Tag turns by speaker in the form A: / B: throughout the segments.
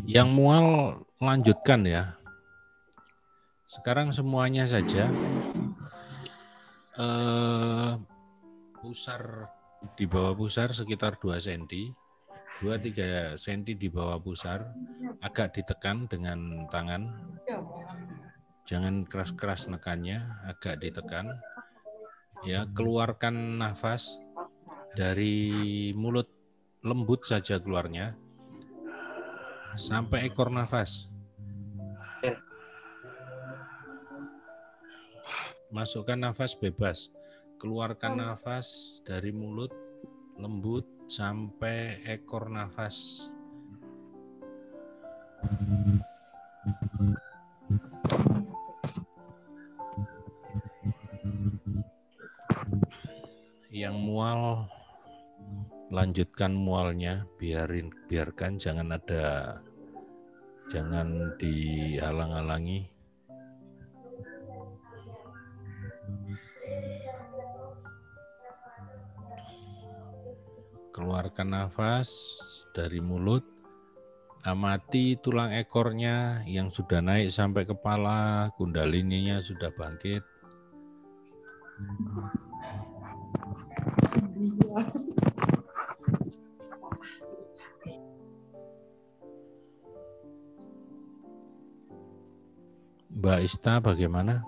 A: Yang mual lanjutkan ya. Sekarang semuanya saja. Pusar di bawah pusar sekitar 2 cm, 2-3 cm di bawah pusar, agak ditekan dengan tangan. Jangan keras-keras nekannya, agak ditekan. Ya, keluarkan nafas dari mulut, lembut saja keluarnya sampai ekor nafas. Masukkan nafas bebas, keluarkan nafas dari mulut lembut sampai ekor nafas. Yang mual, lanjutkan mualnya, biarkan, jangan dihalang-halangi. Keluarkan nafas dari mulut, amati tulang ekornya yang sudah naik sampai kepala, kundalininya sudah bangkit. Mbak Ista bagaimana?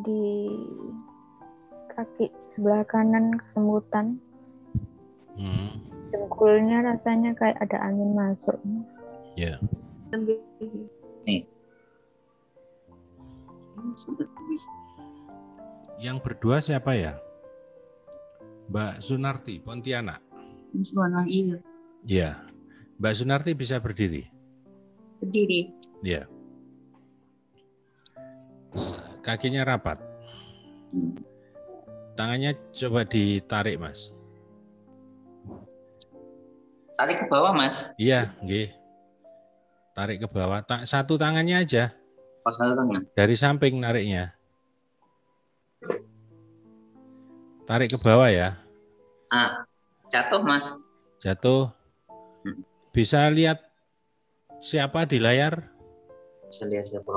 B: Di kaki sebelah kanan kesemutan. Dengkulnya rasanya kayak ada angin masuk.
A: Ya.
C: Nih.
A: Yang berdua siapa ya? Mbak Sunarti, Pontianak.
C: Iya.
A: Ya. Mbak Sunarti bisa berdiri?
C: Berdiri.
A: Ya. Kakinya rapat. Tangannya coba ditarik, Mas.
C: Tarik ke bawah, Mas.
A: Iya, nggih. Tarik ke bawah. Satu tangannya aja.
C: Oh, satu tangan.
A: Dari samping nariknya. Tarik ke bawah ya.
C: Jatuh, Mas.
A: Jatuh. Bisa lihat siapa di layar?
C: Bisa lihat siapa.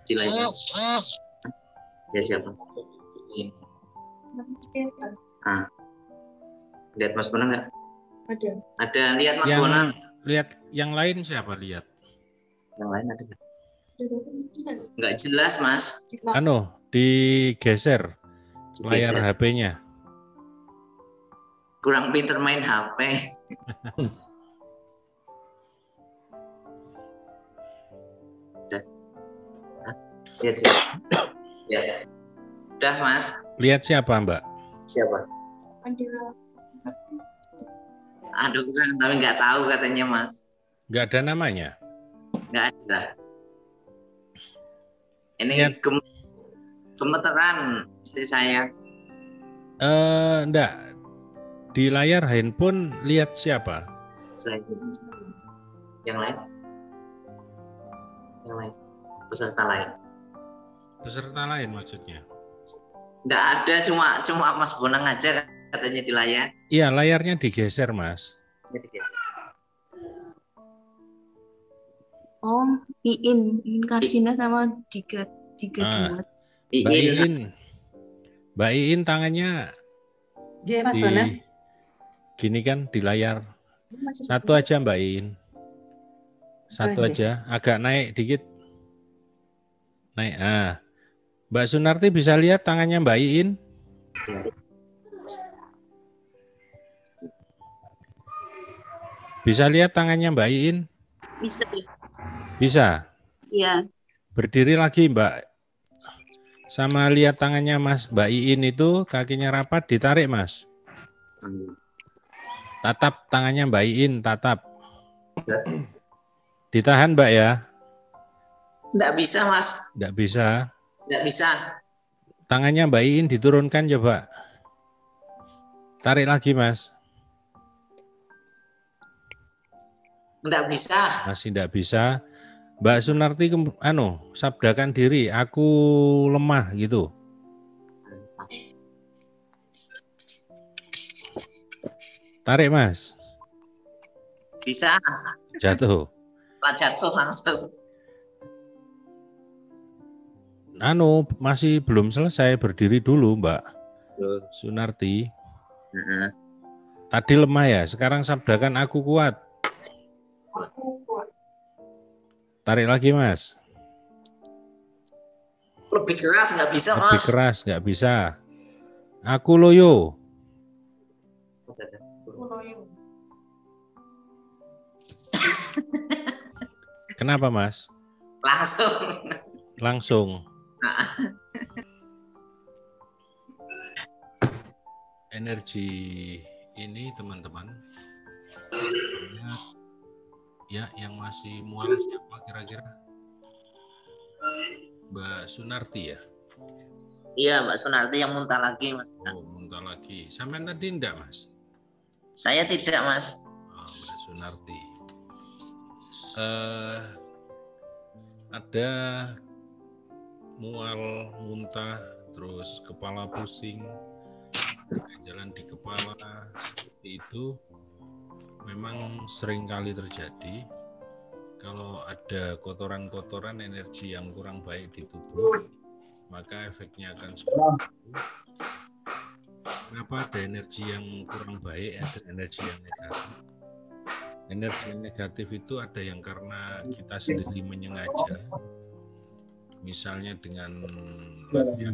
C: Di layar. Ya siapa? Lihat Mas Bonang nggak? Ada lihat Mas Bonang.
A: Lihat yang lain siapa lihat?
C: Yang lain ada nggak? Nggak jelas, Mas.
A: Digeser layar HP-nya.
C: Kurang pinter main HP. Lihat siapa? Ya. Udah, Mas.
A: Lihat siapa, Mbak?
C: Siapa? Aduh, tapi nggak tahu katanya, Mas.
A: Nggak ada namanya?
C: Nggak ada. Ini gemeteran istri saya.
A: Enggak. Di layar handphone lihat siapa?
C: Yang lain? Yang lain? Peserta lain? Peserta
A: lain maksudnya?
C: Nggak ada, cuma Mas Bonang aja katanya di layar.
A: Iya, layarnya digeser, Mas.
C: Digeser.
D: Oh, Iin Karsina sama Diga Dimat.
A: Mbak Iin tangannya
D: Mas Bonang.
A: Gini kan di layar. Satu aja Mbak Iin. Satu aja, agak naik dikit. Naik. Mbak Sunarti bisa lihat tangannya Mbak Iin? Bisa lihat tangannya Mbak Iin?
D: Bisa.
A: Bisa?
D: Iya.
A: Berdiri lagi Mbak. Sama lihat tangannya Mbak Iin itu kakinya rapat, ditarik Mas. Tatap tangannya Mbak Iin, tatap. Ditahan Mbak ya?
C: Nggak bisa, Mas.
A: Nggak bisa?
C: Nggak bisa.
A: Tangannya Mbak Iin diturunkan coba. Tarik lagi Mas.
C: Nggak bisa.
A: Masih nggak bisa. Mbak Sunarti sabdakan diri, aku lemah gitu. Tarik Mas.
C: Bisa.
A: Jatuh.
C: Lah jatuh langsung.
A: Masih belum selesai, berdiri dulu Mbak Sunarti. Tadi lemah ya, sekarang sabdakan aku kuat. Tarik lagi Mas.
C: Lebih keras nggak bisa
A: Lebih
C: Mas.
A: keras nggak bisa. Aku loyo. Kenapa Mas? Langsung. Energi ini teman-teman, ya yang masih mual siapa kira-kira? Mbak Sunarti ya?
C: Iya Mbak Sunarti yang muntah lagi Mas.
A: Oh, muntah lagi. Sampai tadi enggak Mas?
C: Saya tidak Mas.
A: Oh, Mbak Sunarti. Ada mual, muntah, terus kepala pusing, jalan di kepala, seperti itu memang sering kali terjadi kalau ada kotoran-kotoran energi yang kurang baik di tubuh, maka efeknya akan seperti itu. Kenapa ada energi yang kurang baik, ada energi yang negatif? Energi yang negatif itu ada yang karena kita sendiri menyengaja, misalnya dengan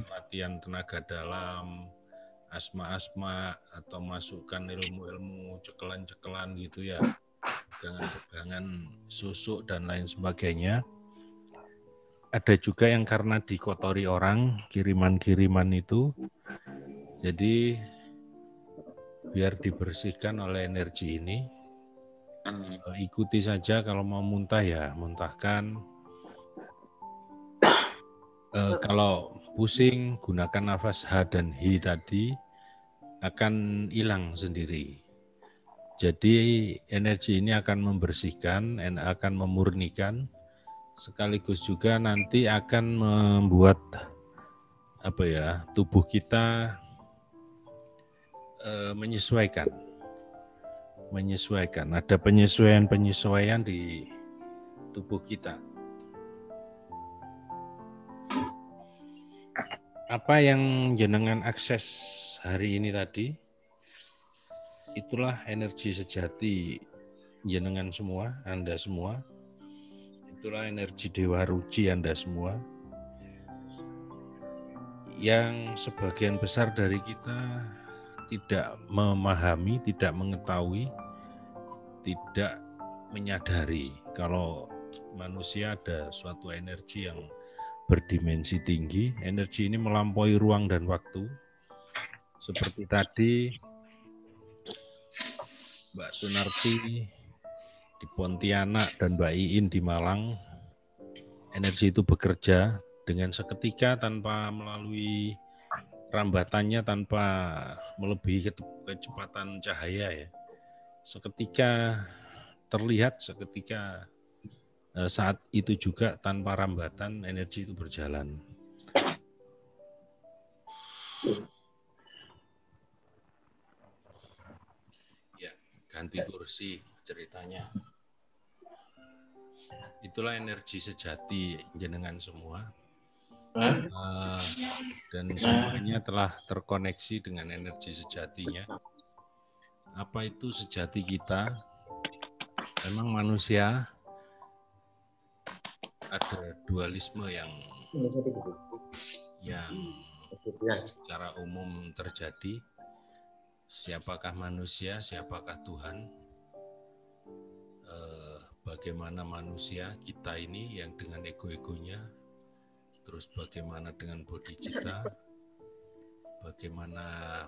A: latihan tenaga dalam, asma-asma, atau masukkan ilmu-ilmu cekelan-cekelan gitu ya, pegangan-pegangan susuk dan lain sebagainya. Ada juga yang karena dikotori orang, kiriman-kiriman itu, jadi biar dibersihkan oleh energi ini. Ikuti saja, kalau mau muntah ya muntahkan. Kalau pusing, gunakan nafas H dan H tadi, akan hilang sendiri. Jadi energi ini akan membersihkan, akan memurnikan, sekaligus juga nanti akan membuat tubuh kita menyesuaikan. Ada penyesuaian di tubuh kita. Apa yang jenengan akses hari ini tadi, itulah energi sejati jenengan semua, Anda semua. Itulah energi Dewa Ruci Anda semua. Yang sebagian besar dari kita tidak memahami, tidak mengetahui, tidak menyadari kalau manusia ada suatu energi yang berdimensi tinggi. Energi ini melampaui ruang dan waktu. Seperti tadi Mbak Sunarti di Pontianak dan Mbak Iin di Malang, energi itu bekerja dengan seketika tanpa melalui rambatannya, tanpa melebihi kecepatan cahaya ya. Seketika terlihat, seketika saat itu juga tanpa rambatan energi itu berjalan. Ya, ganti kursi ceritanya. Itulah energi sejati jenengan semua. Dan semuanya telah terkoneksi dengan energi sejatinya. Apa itu sejati kita? Memang manusia ada dualisme yang secara umum terjadi. Siapakah manusia, siapakah Tuhan? Bagaimana manusia kita ini yang dengan ego-egonya, terus bagaimana dengan bodi kita, bagaimana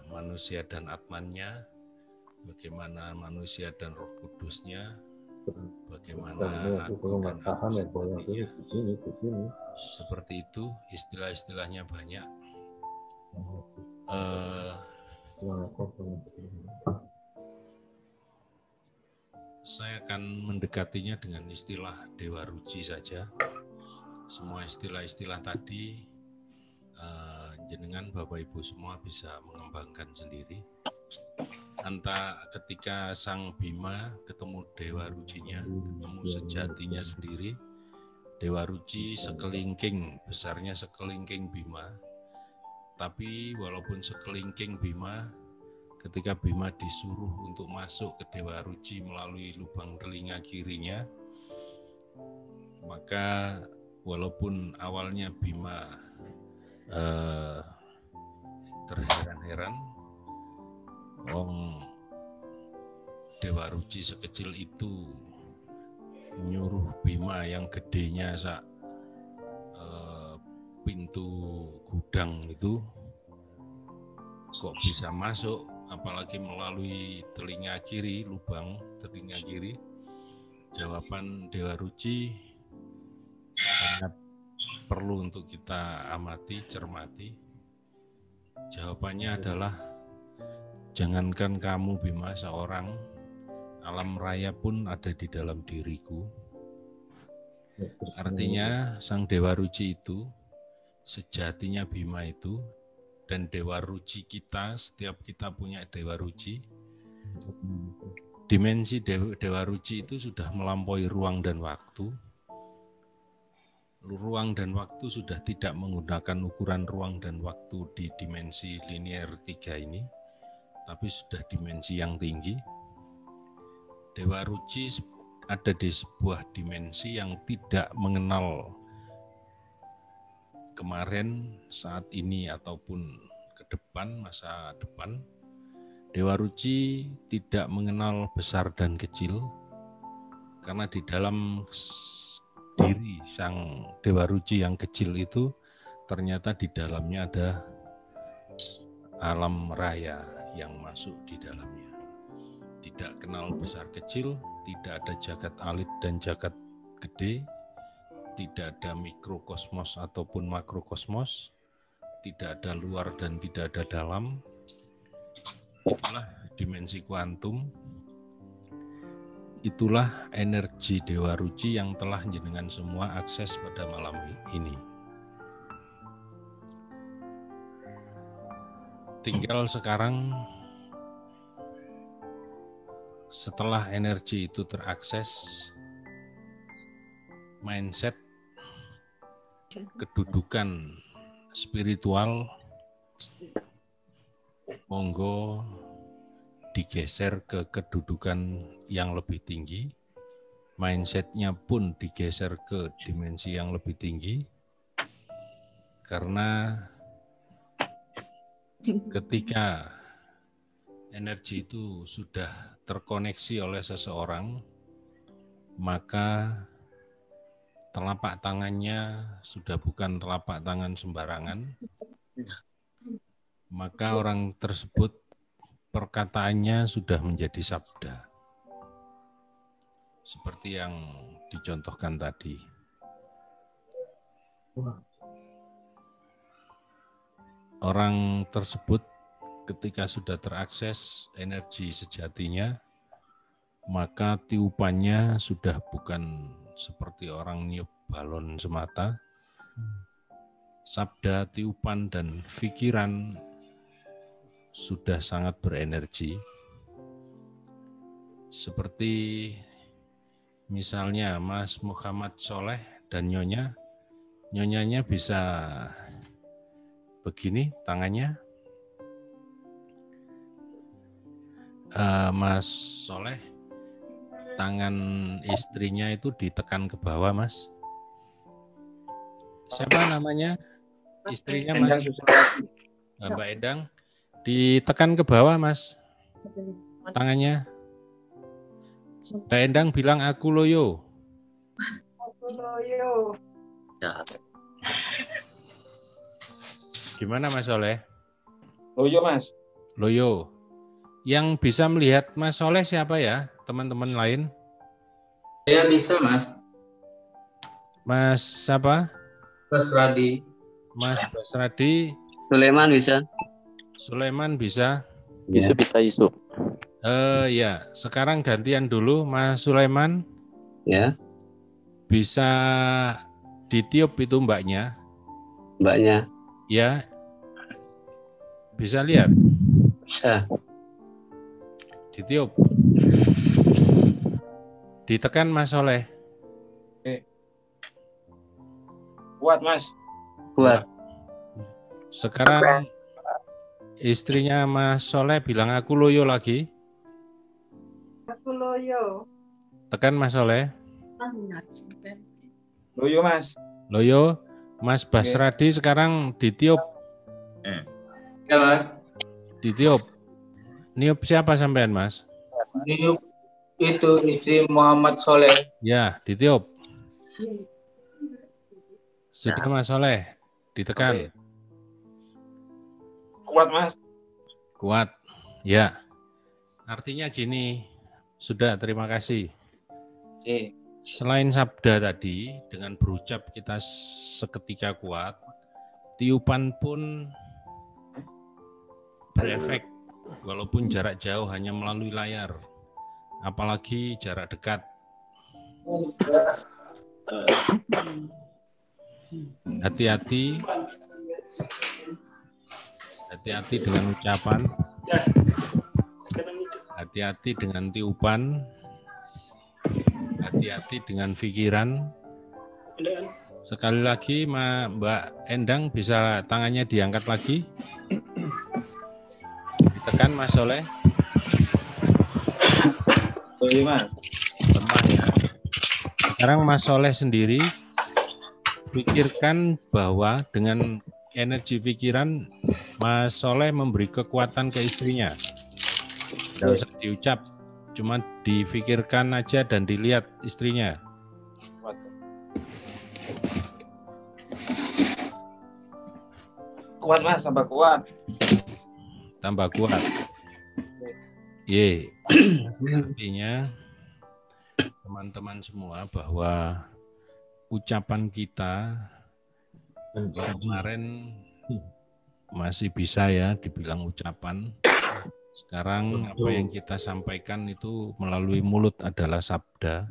A: manusia dan atmannya, bagaimana manusia dan Roh Kudusnya, bagaimana aku dan aku sendirinya. Seperti itu, istilah-istilahnya banyak. Saya akan mendekatinya dengan istilah Dewa Ruci saja. Semua istilah-istilah tadi jenengan Bapak Ibu semua bisa mengembangkan sendiri. ketika Sang Bima ketemu Dewa Rucinya, ketemu sejatinya sendiri. Dewa Ruci sekelingking, besarnya sekelingking Bima. Tapi walaupun sekelingking Bima, ketika Bima disuruh untuk masuk ke Dewa Ruci melalui lubang telinga kirinya, maka walaupun awalnya Bima terheran-heran, Dewa Ruci sekecil itu nyuruh Bima yang gedenya pintu gudang itu kok bisa masuk, apalagi melalui telinga kiri, lubang telinga kiri. Jawaban Dewa Ruci sangat perlu untuk kita amati, cermati. Jawabannya adalah, jangankan kamu Bima seorang, alam raya pun ada di dalam diriku. Artinya Sang Dewa Ruci itu, sejatinya Bima itu, dan Dewa Ruci kita, setiap kita punya Dewa Ruci. Dimensi Dewa Ruci itu sudah melampaui ruang dan waktu. Ruang dan waktu sudah tidak menggunakan ukuran ruang dan waktu di dimensi linear 3 ini, tapi sudah dimensi yang tinggi. Dewa Ruci ada di sebuah dimensi yang tidak mengenal kemarin, saat ini, ataupun ke depan, masa depan. Dewa Ruci tidak mengenal besar dan kecil, karena di dalam diri Sang Dewa Ruci yang kecil itu, ternyata di dalamnya ada alam raya yang masuk di dalamnya. Tidak kenal besar kecil, tidak ada jagat alit dan jagat gede, tidak ada mikrokosmos ataupun makrokosmos, tidak ada luar dan tidak ada dalam. Itulah dimensi kuantum, itulah energi Dewa Ruci yang telah jenengan semua akses pada malam ini. Tinggal sekarang, setelah energi itu terakses, mindset, kedudukan spiritual, monggo digeser ke kedudukan yang lebih tinggi, mindsetnya pun digeser ke dimensi yang lebih tinggi, karena ketika energi itu sudah terkoneksi oleh seseorang, maka telapak tangannya sudah bukan telapak tangan sembarangan, maka orang tersebut perkataannya sudah menjadi sabda. Seperti yang dicontohkan tadi. Orang tersebut ketika sudah terakses energi sejatinya, maka tiupannya sudah bukan seperti orang niup balon semata. Sabda, tiupan, dan pikiran sudah sangat berenergi. Seperti misalnya Mas Muhammad Soleh dan nyonyanya bisa begini tangannya. Mas Soleh, tangan istrinya itu ditekan ke bawah, Mas. Siapa namanya? Istrinya Mas? Mbak Endang. Ditekan ke bawah, Mas. Tangannya. Mbak Endang bilang aku loyo. Aku loyo. Gimana Mas Soleh?
E: Loyo, Mas.
A: Loyo. Yang bisa melihat Mas Soleh siapa ya? Teman-teman lain?
F: Saya bisa, Mas.
A: Mas siapa?
F: Basradi.
A: Mas Basradi.
G: Sulaiman bisa.
A: Sulaiman bisa.
G: Yusuf bisa Yusuf.
A: Ya, sekarang gantian dulu Mas Sulaiman.
G: Ya.
A: Bisa ditiup itu mbaknya.
G: Mbaknya.
A: Ya. Bisa lihat?
G: Bisa.
A: Ditiup. Ditekan Mas Soleh.
E: Kuat, Mas.
G: Kuat.
A: Sekarang istrinya Mas Soleh bilang aku loyo lagi.
D: Aku loyo.
A: Tekan Mas Soleh.
E: Loyo, Mas.
A: Loyo. Mas Basradi sekarang ditiup.
F: Ya Mas.
A: Ditiup. Niup siapa sampean Mas?
F: Niup itu istri Muhammad Soleh.
A: Ya, ditiup. Sudah Mas Soleh. Ditekan.
E: Kuat, Mas.
A: Kuat. Ya. Artinya gini. Sudah, terima kasih.
E: Oke.
A: Selain sabda tadi, dengan berucap kita seketika kuat, tiupan pun berefek walaupun jarak jauh hanya melalui layar, apalagi jarak dekat. Hati-hati, hati-hati dengan ucapan, hati-hati dengan tiupan, hati-hati dengan pikiran. Sekali lagi Mbak Endang bisa tangannya diangkat lagi. Ditekan Mas Soleh.
E: Loyo, Mas.
A: Lemah ya. Sekarang Mas Soleh sendiri pikirkan bahwa dengan energi pikiran Mas Soleh memberi kekuatan ke istrinya. Tidak usah diucap, cuma difikirkan aja dan dilihat istrinya.
E: Kuat, Mas, tambah kuat.
A: Tambah kuat. Ye. Artinya teman-teman semua bahwa ucapan kita kemarin masih bisa ya dibilang ucapan. Sekarang apa yang kita sampaikan itu melalui mulut adalah sabda.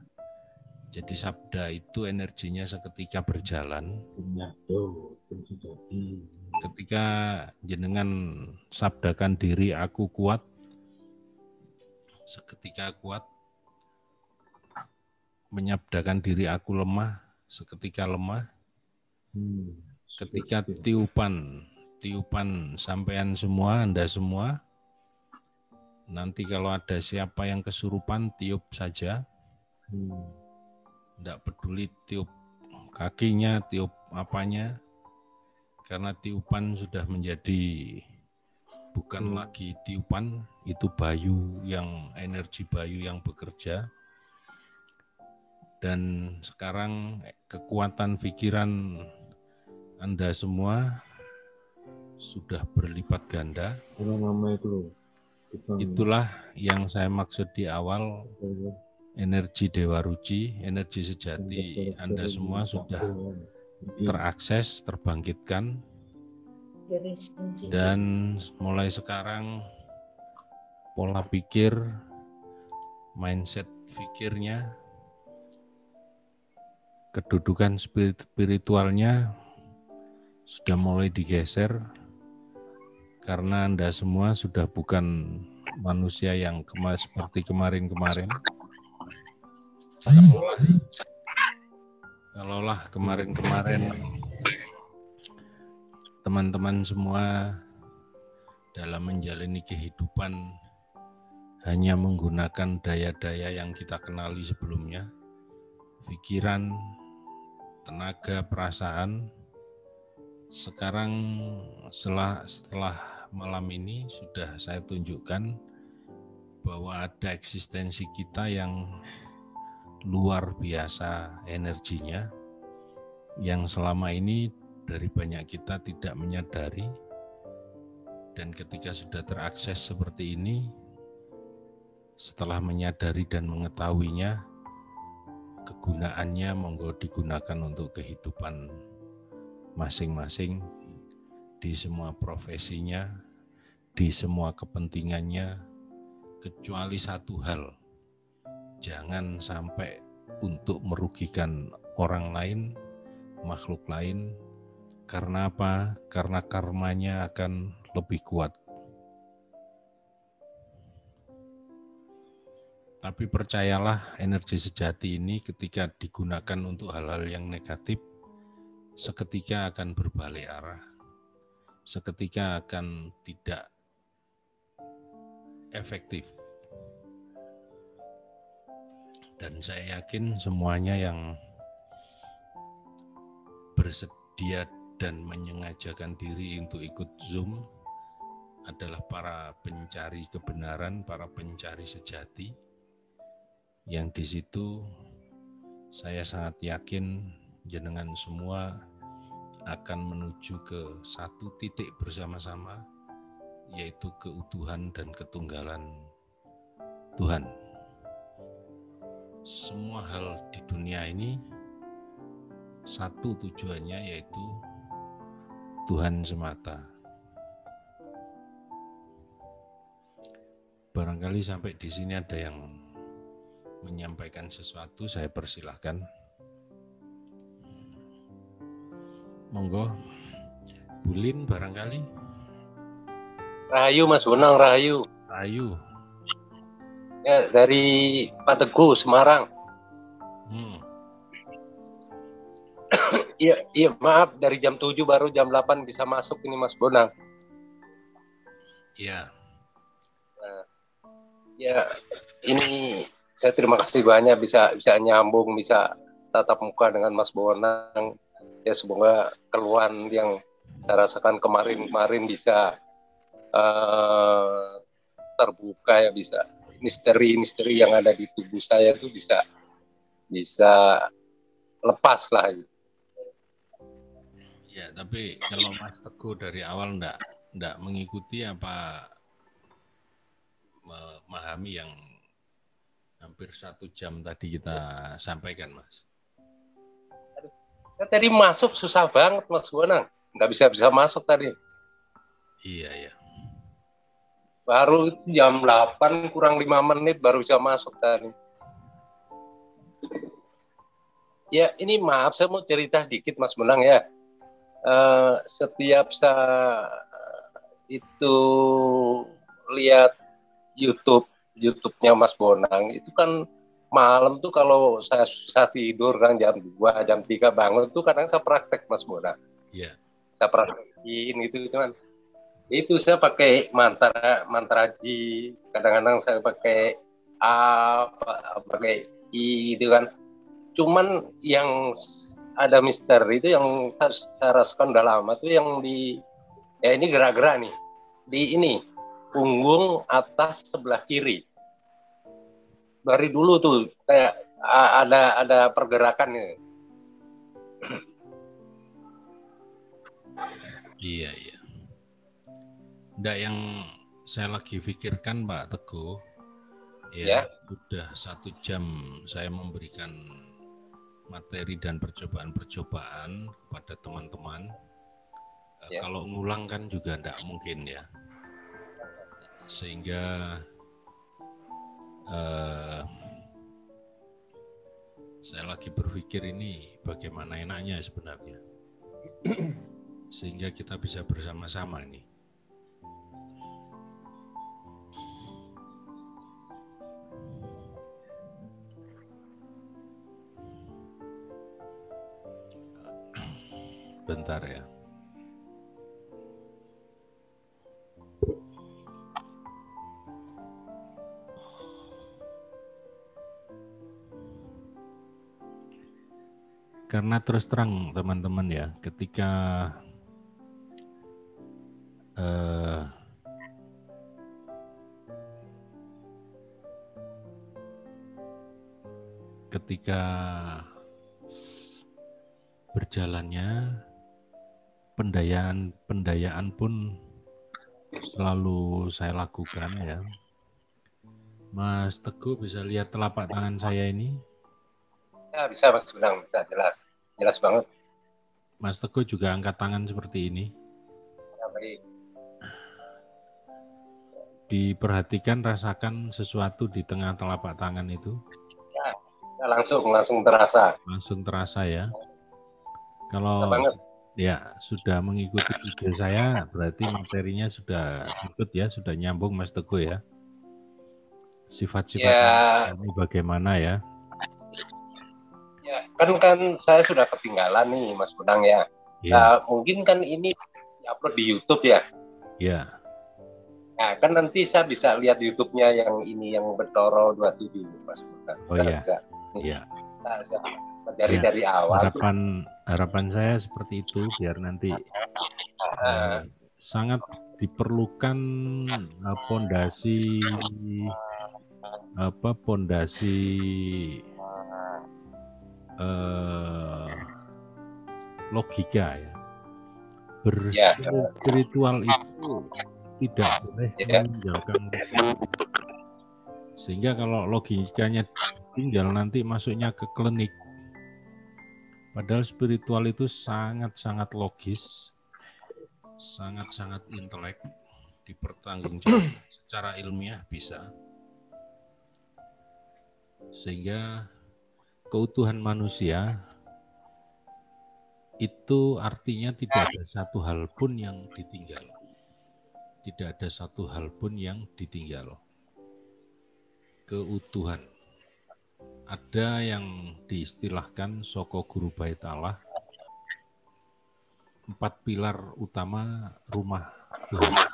A: Jadi sabda itu energinya seketika berjalan. Ketika jenengan sabdakan diri aku kuat, seketika kuat, menyabdakan diri aku lemah, seketika lemah. Ketika tiupan sampean semua, Anda semua, nanti kalau ada siapa yang kesurupan, tiup saja. Tidak peduli tiup kakinya, tiup apanya, karena tiupan sudah menjadi bukan lagi tiupan, itu bayu yang energi bayu yang bekerja. Dan sekarang kekuatan pikiran Anda semua sudah berlipat ganda. Itulah yang saya maksud di awal, energi Dewa Ruci, energi sejati Anda semua sudah terakses, terbangkitkan. Dan mulai sekarang pola pikir, mindset pikirnya, kedudukan spiritualnya sudah mulai digeser karena Anda semua sudah bukan manusia yang seperti kemarin-kemarin. Kalaulah kemarin-kemarin teman-teman semua dalam menjalani kehidupan hanya menggunakan daya-daya yang kita kenali sebelumnya, pikiran, tenaga, perasaan. Sekarang setelah malam ini sudah saya tunjukkan bahwa ada eksistensi kita yang luar biasa energinya, yang selama ini dari banyak kita tidak menyadari. Dan ketika sudah terakses seperti ini, setelah menyadari dan mengetahuinya, kegunaannya monggo digunakan untuk kehidupan masing-masing, di semua profesinya, di semua kepentingannya, kecuali satu hal, jangan sampai untuk merugikan orang lain, makhluk lain. Karena apa? Karena karmanya akan lebih kuat. Tapi percayalah, energi sejati ini ketika digunakan untuk hal-hal yang negatif, seketika akan berbalik arah. Seketika akan tidak efektif. Dan saya yakin semuanya yang bersedia dan menyengajakan diri untuk ikut Zoom adalah para pencari kebenaran, para pencari sejati, yang di situ saya sangat yakin jenengan semua akan menuju ke satu titik bersama-sama, yaitu keutuhan dan ketunggalan Tuhan. Semua hal di dunia ini satu tujuannya, yaitu Tuhan semata. Barangkali sampai di sini ada yang menyampaikan sesuatu, saya persilahkan. Monggo, Bulin barangkali.
H: Rahayu Mas Bonang, Rahayu.
A: Rahayu.
H: Ya, dari Pak Teguh, Semarang. Iya, maaf, dari jam 7 baru jam 8 bisa masuk ini Mas Bonang.
A: Iya.
H: Ya, ini saya terima kasih banyak bisa nyambung, bisa tatap muka dengan Mas Bonang. Ya, semoga keluhan yang saya rasakan kemarin bisa terbuka, ya, bisa misteri yang ada di tubuh saya itu bisa lepas lah.
A: Ya, tapi kalau Mas Teguh dari awal enggak mengikuti apa memahami yang hampir 1 jam tadi kita sampaikan, Mas?
H: Tadi masuk susah banget Mas Bonang, nggak bisa masuk tadi.
A: Iya.
H: Baru jam 8 kurang 5 menit baru bisa masuk tadi. Ya, ini maaf, saya mau cerita sedikit Mas Bonang ya. Setiap saya itu lihat YouTube-nya Mas Bonang, itu kan malam tuh kalau saya susah tidur kan jam 2, jam 3 bangun tuh kadang saya praktek Mas Bonang.
A: Iya.
H: Saya praktekin gitu, cuman itu saya pakai mantra ji, kadang-kadang saya pakai pakai i gitu kan. Cuman yang ada misteri itu yang saya rasakan udah lama tuh yang ini gerak-gerak nih di ini punggung atas sebelah kiri. Dari dulu tuh kayak ada pergerakan nih.
A: Iya. Nggak, yang saya lagi pikirkan Pak Teguh, ya. Sudah 1 jam saya memberikan materi dan percobaan-percobaan kepada teman-teman. Ya. Kalau ngulang kan juga nggak mungkin ya. Sehingga saya lagi berpikir ini bagaimana enaknya sebenarnya. Sehingga kita bisa bersama-sama nih. Bentar ya. Karena terus terang teman-teman ya, ketika berjalannya pendayaan pun selalu saya lakukan ya. Mas Teguh bisa lihat telapak tangan saya ini?
H: Ya, bisa Mas Bonang, bisa jelas banget.
A: Mas Teguh juga angkat tangan seperti ini.
H: Ya, baik.
A: Diperhatikan, rasakan sesuatu di tengah telapak tangan itu.
H: Ya, langsung terasa.
A: Langsung terasa ya. Kalau ya sudah mengikuti ide saya, berarti materinya sudah ikut ya, sudah nyambung Mas Teguh ya. Sifat-sifat
H: Ya,
A: ini bagaimana ya?
H: ya kan saya sudah ketinggalan nih Mas Bonang ya.
A: Ya,
H: Nah, mungkin kan ini diupload di YouTube ya.
A: ya,
H: Nah, kan nanti saya bisa lihat YouTube-nya yang ini yang Betoro 27 Mas Bonang.
A: oh ya,
H: Bisa.
A: ya.
H: Saya mencari
A: Ya,
H: dari awal.
A: harapan saya seperti itu biar nanti sangat diperlukan pondasi logika ya. Berspiritual itu tidak boleh meninggalkan logika. Sehingga kalau logikanya tinggal nanti masuknya ke klinik. Padahal spiritual itu sangat-sangat logis, sangat-sangat intelek, dipertanggungjawabkan secara ilmiah bisa. Sehingga keutuhan manusia itu artinya tidak ada satu hal pun yang ditinggal. Tidak ada satu hal pun yang ditinggal. Keutuhan. Ada yang diistilahkan soko guru bait Allah, 4 pilar utama rumah Tuhan,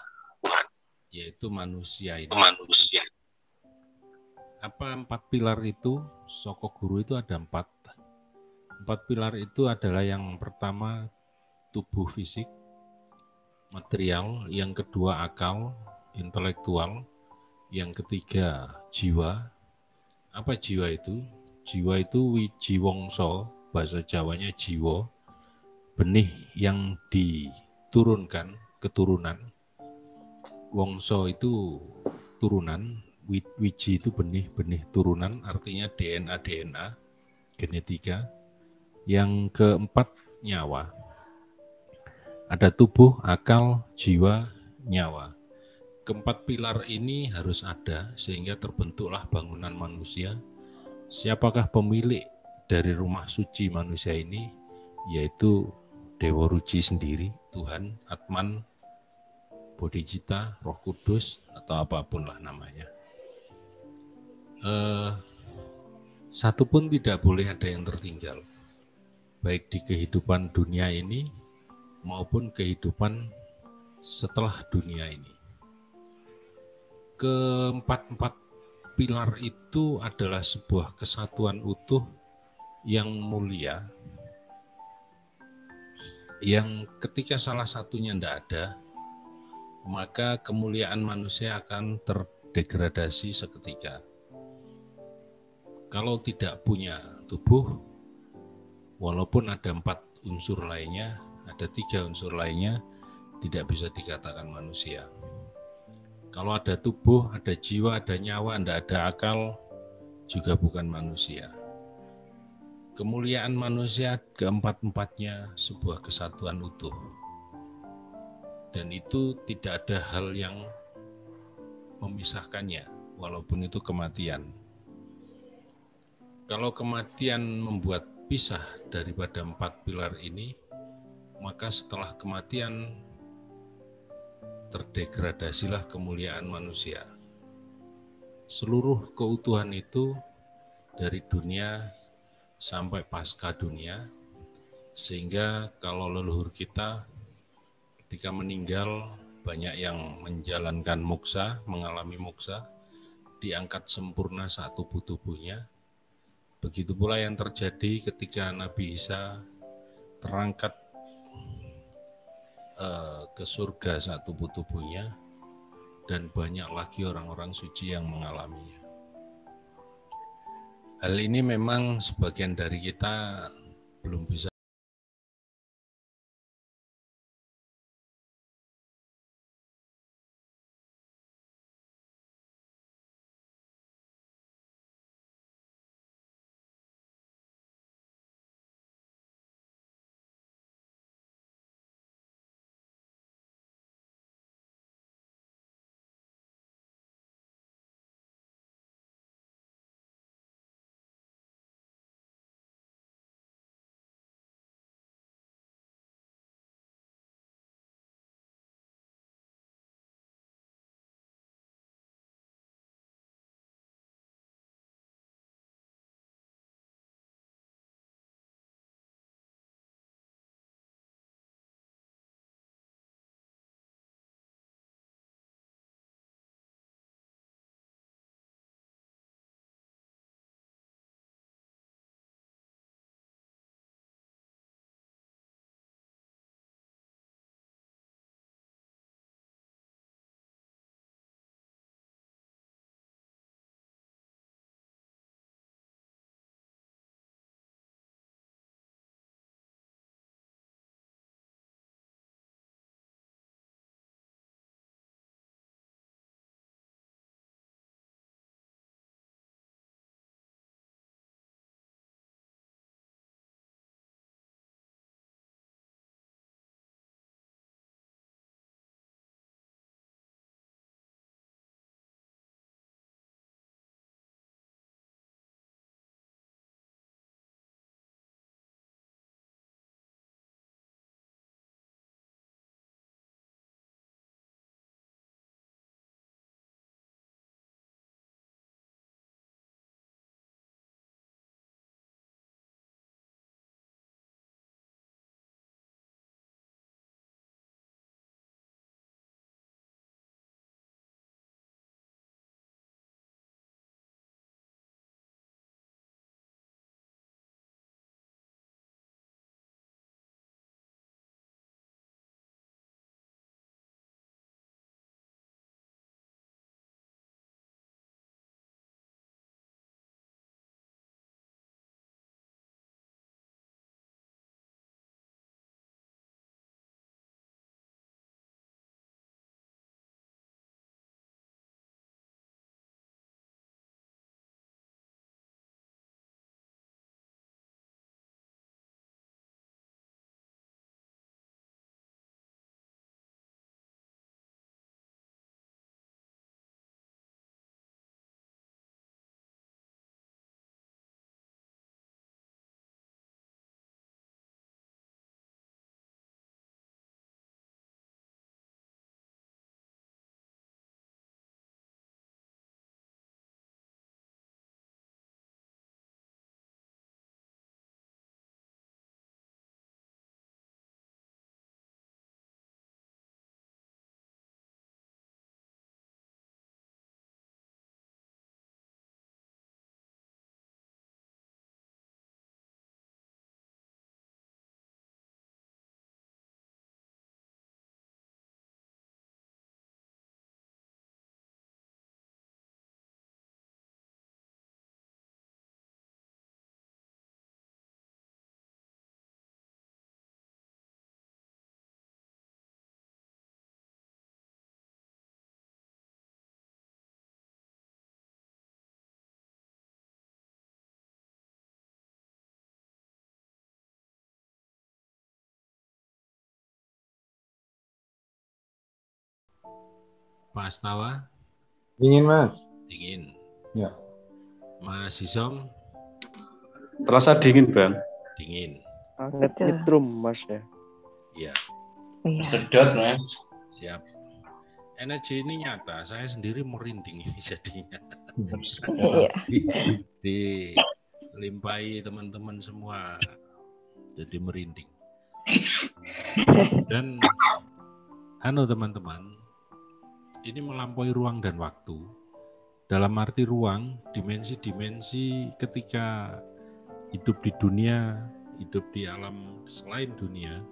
A: yaitu manusia ini. Apa 4 pilar itu? Soko guru itu ada 4. 4 pilar itu adalah yang pertama tubuh fisik, material, yang kedua akal, intelektual, yang ketiga jiwa. Apa jiwa itu? Jiwa itu wiji wongso, bahasa Jawanya jiwa, benih yang diturunkan, keturunan. Wongso itu turunan, wiji itu benih turunan, artinya DNA, genetika. Yang keempat nyawa. Ada tubuh, akal, jiwa, nyawa. Keempat pilar ini harus ada sehingga terbentuklah bangunan manusia. Siapakah pemilik dari rumah suci manusia ini? Yaitu Dewa Ruci sendiri, Tuhan, Atman, Bodhicitta, Roh Kudus, atau apapun lah namanya. Satu pun tidak boleh ada yang tertinggal, baik di kehidupan dunia ini maupun kehidupan setelah dunia ini. Keempat pilar itu adalah sebuah kesatuan utuh yang mulia, yang ketika salah satunya tidak ada, maka kemuliaan manusia akan terdegradasi seketika. Kalau tidak punya tubuh, walaupun ada 4 unsur lainnya, ada 3 unsur lainnya, tidak bisa dikatakan manusia. Kalau ada tubuh, ada jiwa, ada nyawa, tidak ada akal, juga bukan manusia. Kemuliaan manusia keempat-empatnya sebuah kesatuan utuh. Dan itu tidak ada hal yang memisahkannya, walaupun itu kematian. Kalau kematian membuat pisah daripada 4 pilar ini, maka setelah kematian terdegradasilah kemuliaan manusia. Seluruh keutuhan itu dari dunia sampai pasca dunia, sehingga kalau leluhur kita ketika meninggal banyak yang menjalankan moksa, mengalami moksa, diangkat sempurna saat tubuh-tubuhnya. Begitu pula yang terjadi ketika Nabi Isa terangkat ke surga saat tubuh-tubuhnya, dan banyak lagi orang-orang suci yang mengalaminya. Hal ini memang sebagian dari kita belum bisa Pak Astawa?
I: Dingin, Mas.
A: Dingin.
I: Ya.
A: Mas Isom?
J: Terasa dingin, Bang.
A: Dingin.
K: Hangat nyetrum, Mas ya.
A: Iya.
H: Sedot, Mas.
A: Siap. Energi ini nyata, saya sendiri merinding ini jadinya. Dilimpahi teman-teman semua, jadi merinding. Dan teman-teman, ini melampaui ruang dan waktu. Dalam arti ruang, dimensi-dimensi ketika hidup di dunia, hidup di alam selain dunia,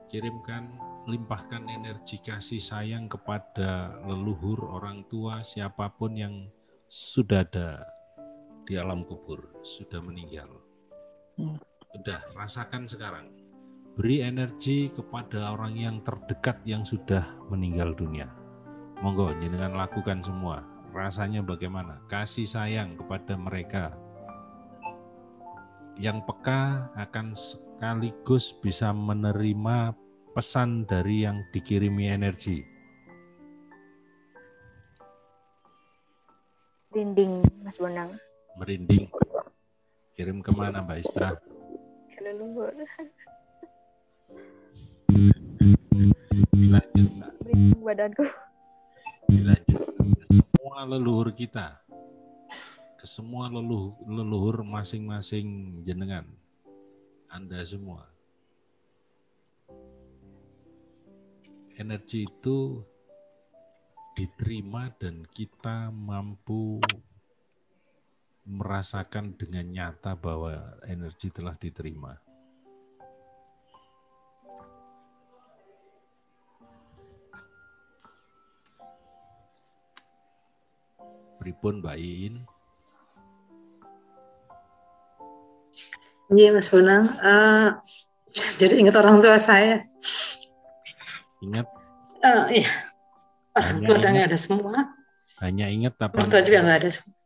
A: kirimkan, limpahkan energi kasih sayang kepada leluhur, orang tua, siapapun yang sudah ada di alam kubur, sudah meninggal. Sudah, rasakan sekarang. Beri energi kepada orang yang terdekat yang sudah meninggal dunia. Monggo, jenengan lakukan semua. Rasanya bagaimana? Kasih sayang kepada mereka. Yang peka akan sekaligus bisa menerima pesan dari yang dikirimi energi.
B: Merinding, Mas Bonang.
A: Merinding. Kirim kemana, Mbak Istra?
B: Ke leluhur.
A: Dilanjut, Mbak.
B: Merinding badanku.
A: Dilanjut. Semua leluhur kita. Ke semua leluhur masing-masing jenengan. Anda semua. Energi itu diterima dan kita mampu merasakan dengan nyata bahwa energi telah diterima. Pripun Mbak Iin?
L: Iya Mas Bonang, jadi ingat orang tua saya.
A: Ingat?
L: Iya, orang tua udah nggak ada semua.
A: Hanya ingat apa?
L: Orang tua juga nggak ada semua.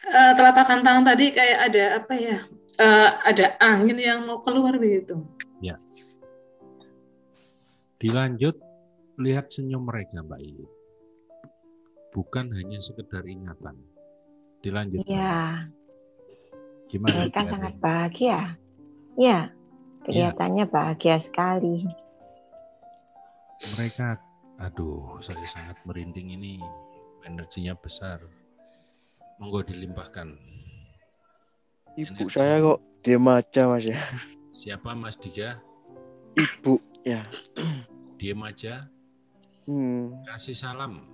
L: Telapak tangan tadi kayak ada apa ya? Ada angin yang mau keluar begitu.
A: Ya. Dilanjut, lihat senyum mereka Mbak Iin. Bukan hanya sekedar ingatan. Dilanjut.
M: Iya.
A: Gimana?
M: Mereka sangat bahagia. Ya, kelihatannya bahagia sekali.
A: Mereka, aduh, saya sangat merinding ini. Energinya besar. Monggo dilimpahkan.
K: Ibu saya kok diam aja, Mas ya.
A: Siapa Mas Diga?
K: Ibu, ya.
A: Diam aja. Kasih salam.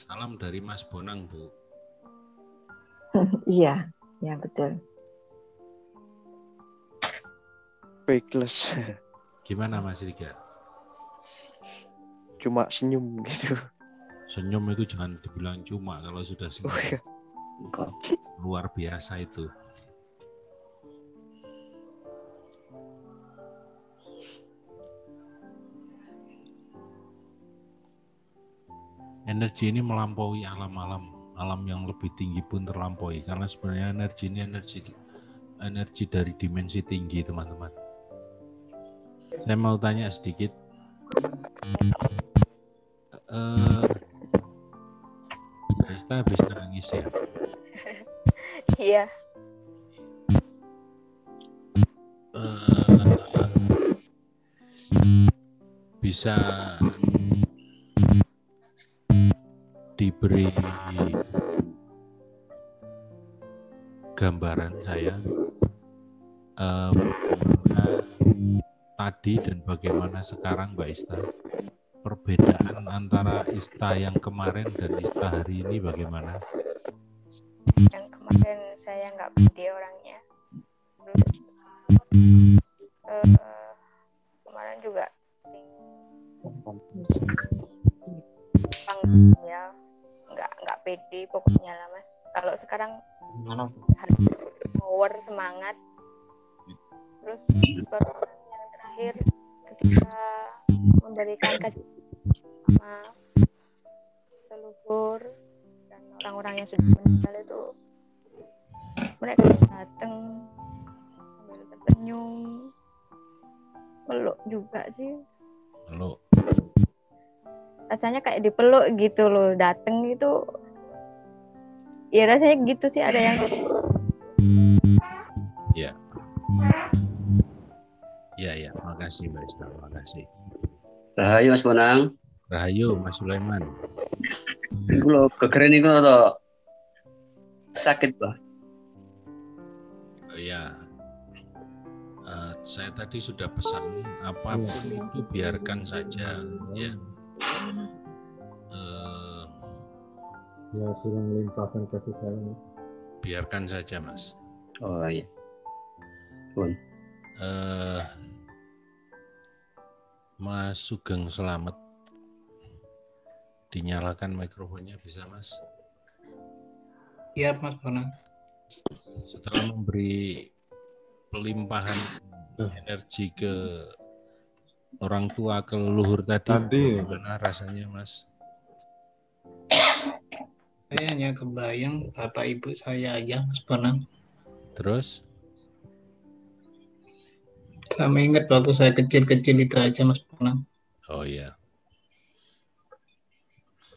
A: Salam dari Mas Bonang, Bu.
M: Iya, ya betul.
K: Fakeless.
A: Gimana Mas Diga?
K: Cuma senyum gitu.
A: Senyum itu jangan dibilang cuma, kalau sudah senyum.
K: Oh, iya.
A: Luar biasa itu. Energi ini melampaui alam yang lebih tinggi pun terlampaui, karena sebenarnya energi ini energi dari dimensi tinggi, teman-teman. Saya mau tanya sedikit. Resta habis nangis ya?
B: Iya.
A: Bisa diberi gambaran saya tadi dan bagaimana sekarang Mbak Ista, perbedaan antara Ista yang kemarin dan Ista hari ini bagaimana?
B: Yang kemarin saya nggak pede orangnya, terus kemarin juga sering ya, nggak pede pokoknya lah Mas. Kalau sekarang harus power, semangat. Terus baru yang terakhir ketika memberikan kasih sama leluhur dan orang-orang yang sudah meninggal itu, mereka datang sambil tersenyum, meluk juga sih.
A: Meluk.
B: rasanya kayak dipeluk gitu loh, dateng itu ya rasanya gitu sih, ada yang
A: Ya. Ya, makasih Mbak Ista, makasih.
G: Rahayu Mas Bonang.
A: Rahayu Mas Sulaiman.
G: Iku lho gegeren iku to. Sakit, Pak.
A: Ya. Saya tadi sudah pesan apapun itu biarkan saja ya.
I: Ya sedang limpahkan kasih sayang.
A: Biarkan saja Mas.
G: Oh iya. Pun.
A: Mas Sugeng Selamat, dinyalakan mikrofonnya bisa Mas?
F: Iya Mas Bonang.
A: Setelah memberi pelimpahan energi ke orang tua, ke leluhur tadi, bagaimana rasanya Mas?
F: Saya hanya kebayang bapak ibu saya aja Mas Bonang.
A: Terus?
F: Sama ingat waktu saya kecil-kecil itu aja Mas Bonang.
A: Oh iya.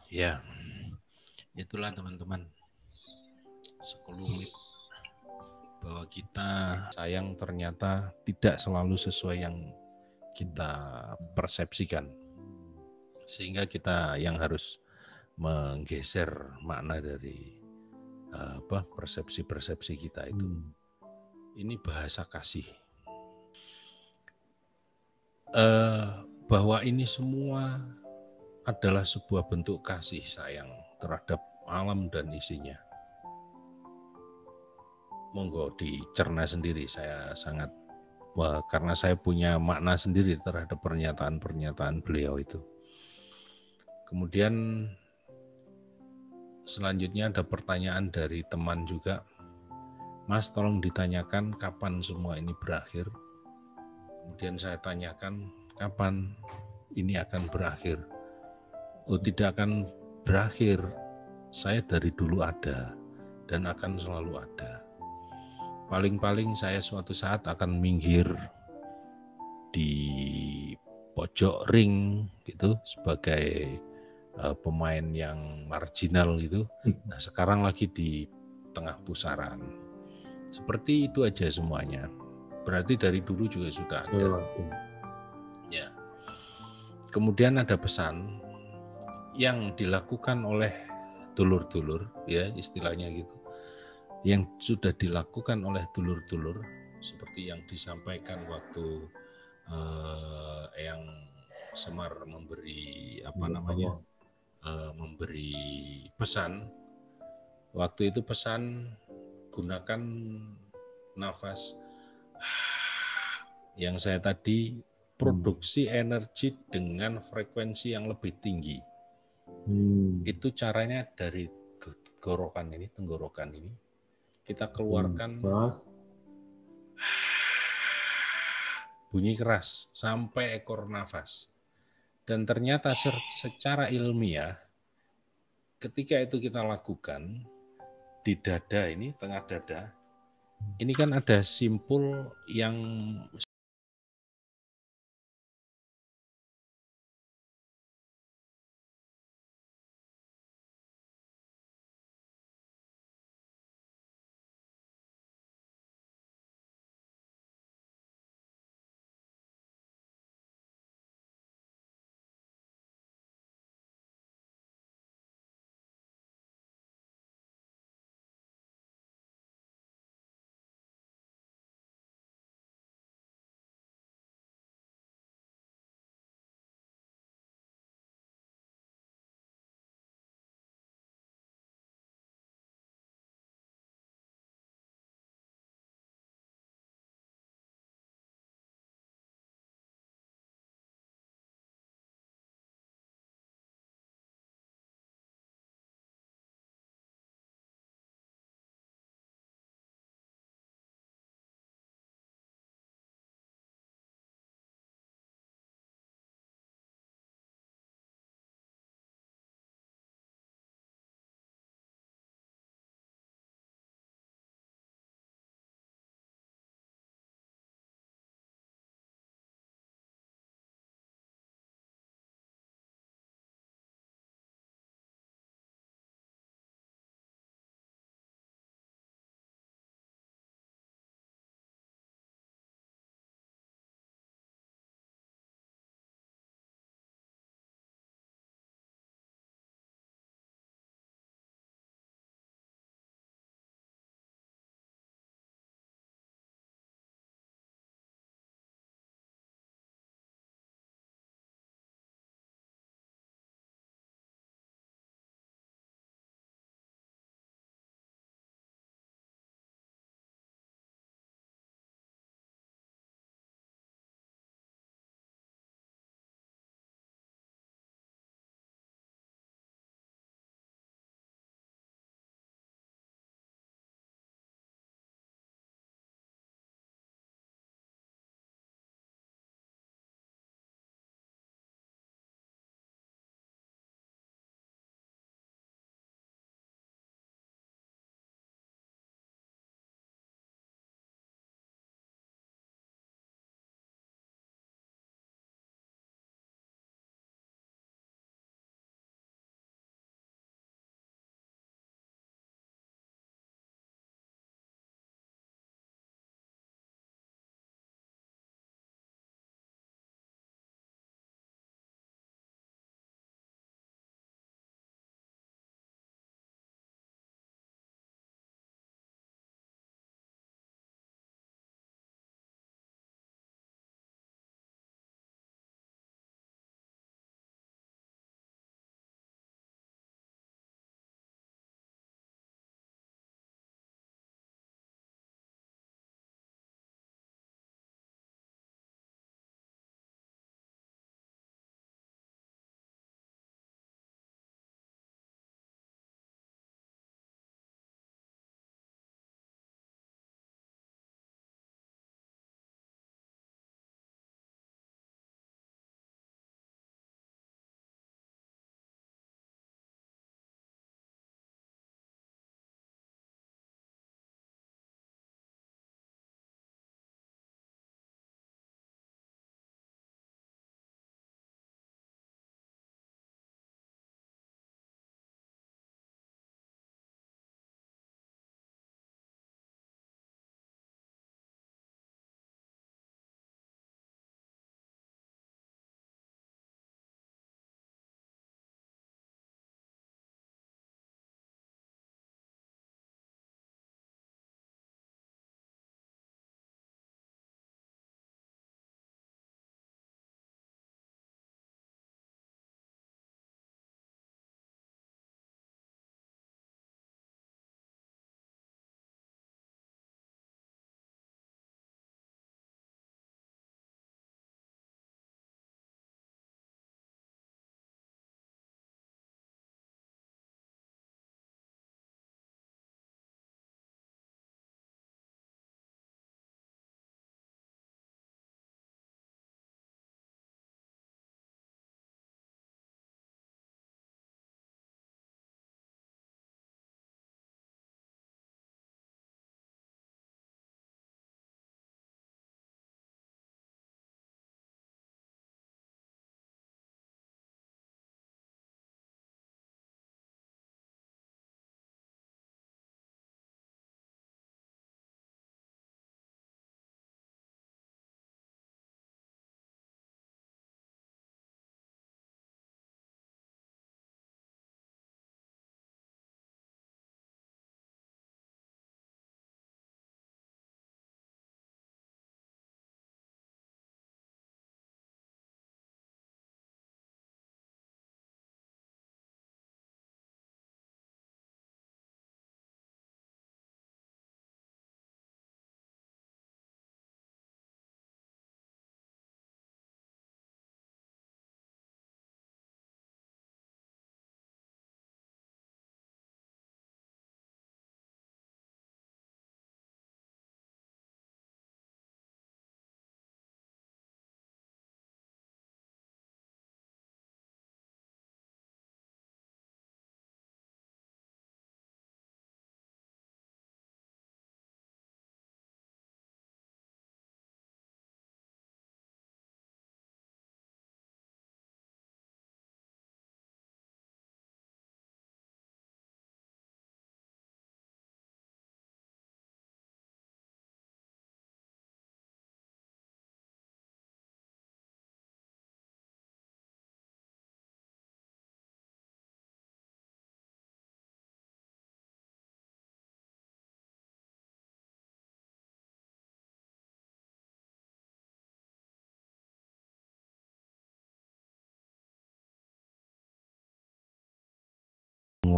A: Ya, itulah teman-teman. Sekelumit bahwa kita sayang ternyata tidak selalu sesuai yang kita persepsikan. Sehingga kita yang harus menggeser makna dari persepsi-persepsi kita itu. Ini bahasa kasih. Bahwa ini semua adalah sebuah bentuk kasih sayang terhadap alam dan isinya. Monggo dicerna sendiri, saya sangat karena saya punya makna sendiri terhadap pernyataan-pernyataan beliau itu. Kemudian selanjutnya ada pertanyaan dari teman juga. Mas, tolong ditanyakan kapan semua ini berakhir. Kemudian saya tanyakan kapan ini akan berakhir. Oh, tidak akan berakhir. Saya dari dulu ada dan akan selalu ada. Paling-paling saya suatu saat akan minggir di pojok ring gitu sebagai pemain yang marginal gitu. Nah, sekarang lagi di tengah pusaran. Seperti itu aja semuanya. Berarti dari dulu juga sudah ada. Ya. Kemudian ada pesan yang dilakukan oleh dulur-dulur, ya istilahnya gitu, yang sudah dilakukan oleh dulur-dulur seperti yang disampaikan waktu yang Semar memberi memberi pesan. Waktu itu pesan gunakan nafas yang saya tadi, produksi energi dengan frekuensi yang lebih tinggi. Itu caranya dari tenggorokan ini kita keluarkan bunyi keras sampai ekor nafas. Dan ternyata secara ilmiah ketika itu kita lakukan di dada ini, tengah dada, ini kan ada simpul yang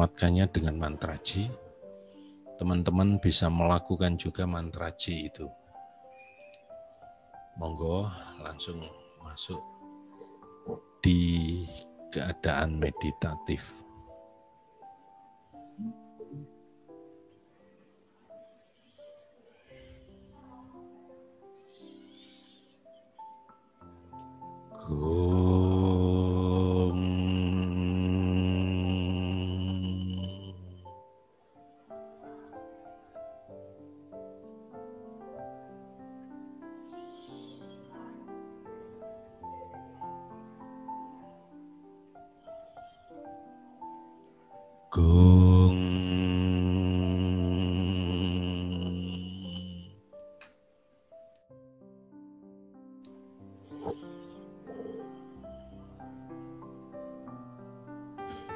A: menguatkannya dengan mantra Ji. Teman-teman bisa melakukan juga mantra Ji itu. Monggo langsung masuk di keadaan meditatif.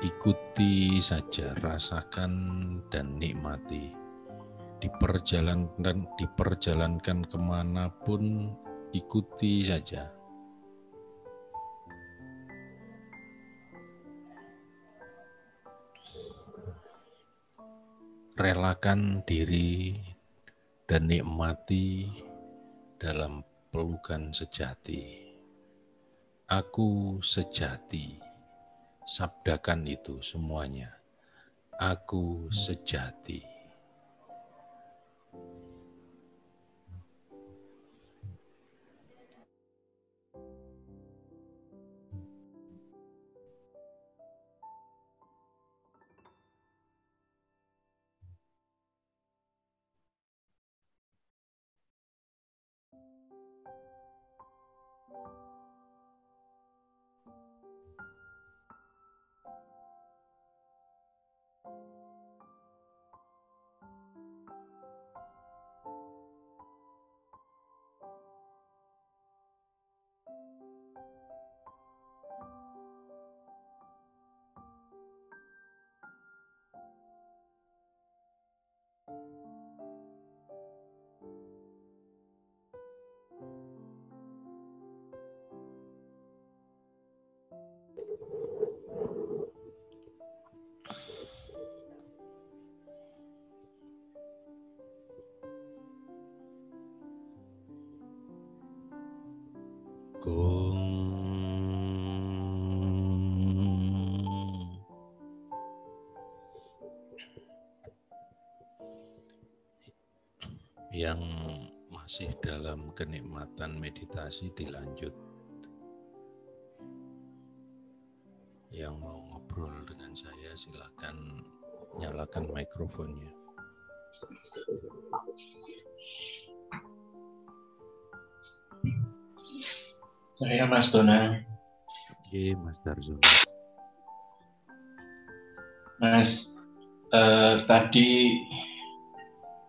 A: Ikuti saja, rasakan dan nikmati. Diperjalankan kemanapun, ikuti saja. Relakan diri dan nikmati dalam pelukan sejati. Aku sejati. Sabdakan itu semuanya. Aku sejati. Yang masih dalam kenikmatan meditasi dilanjut. Yang mau ngobrol dengan saya silakan nyalakan mikrofonnya.
F: Saya Mas Donald.
A: Oke, Mas Darzo.
F: Mas, tadi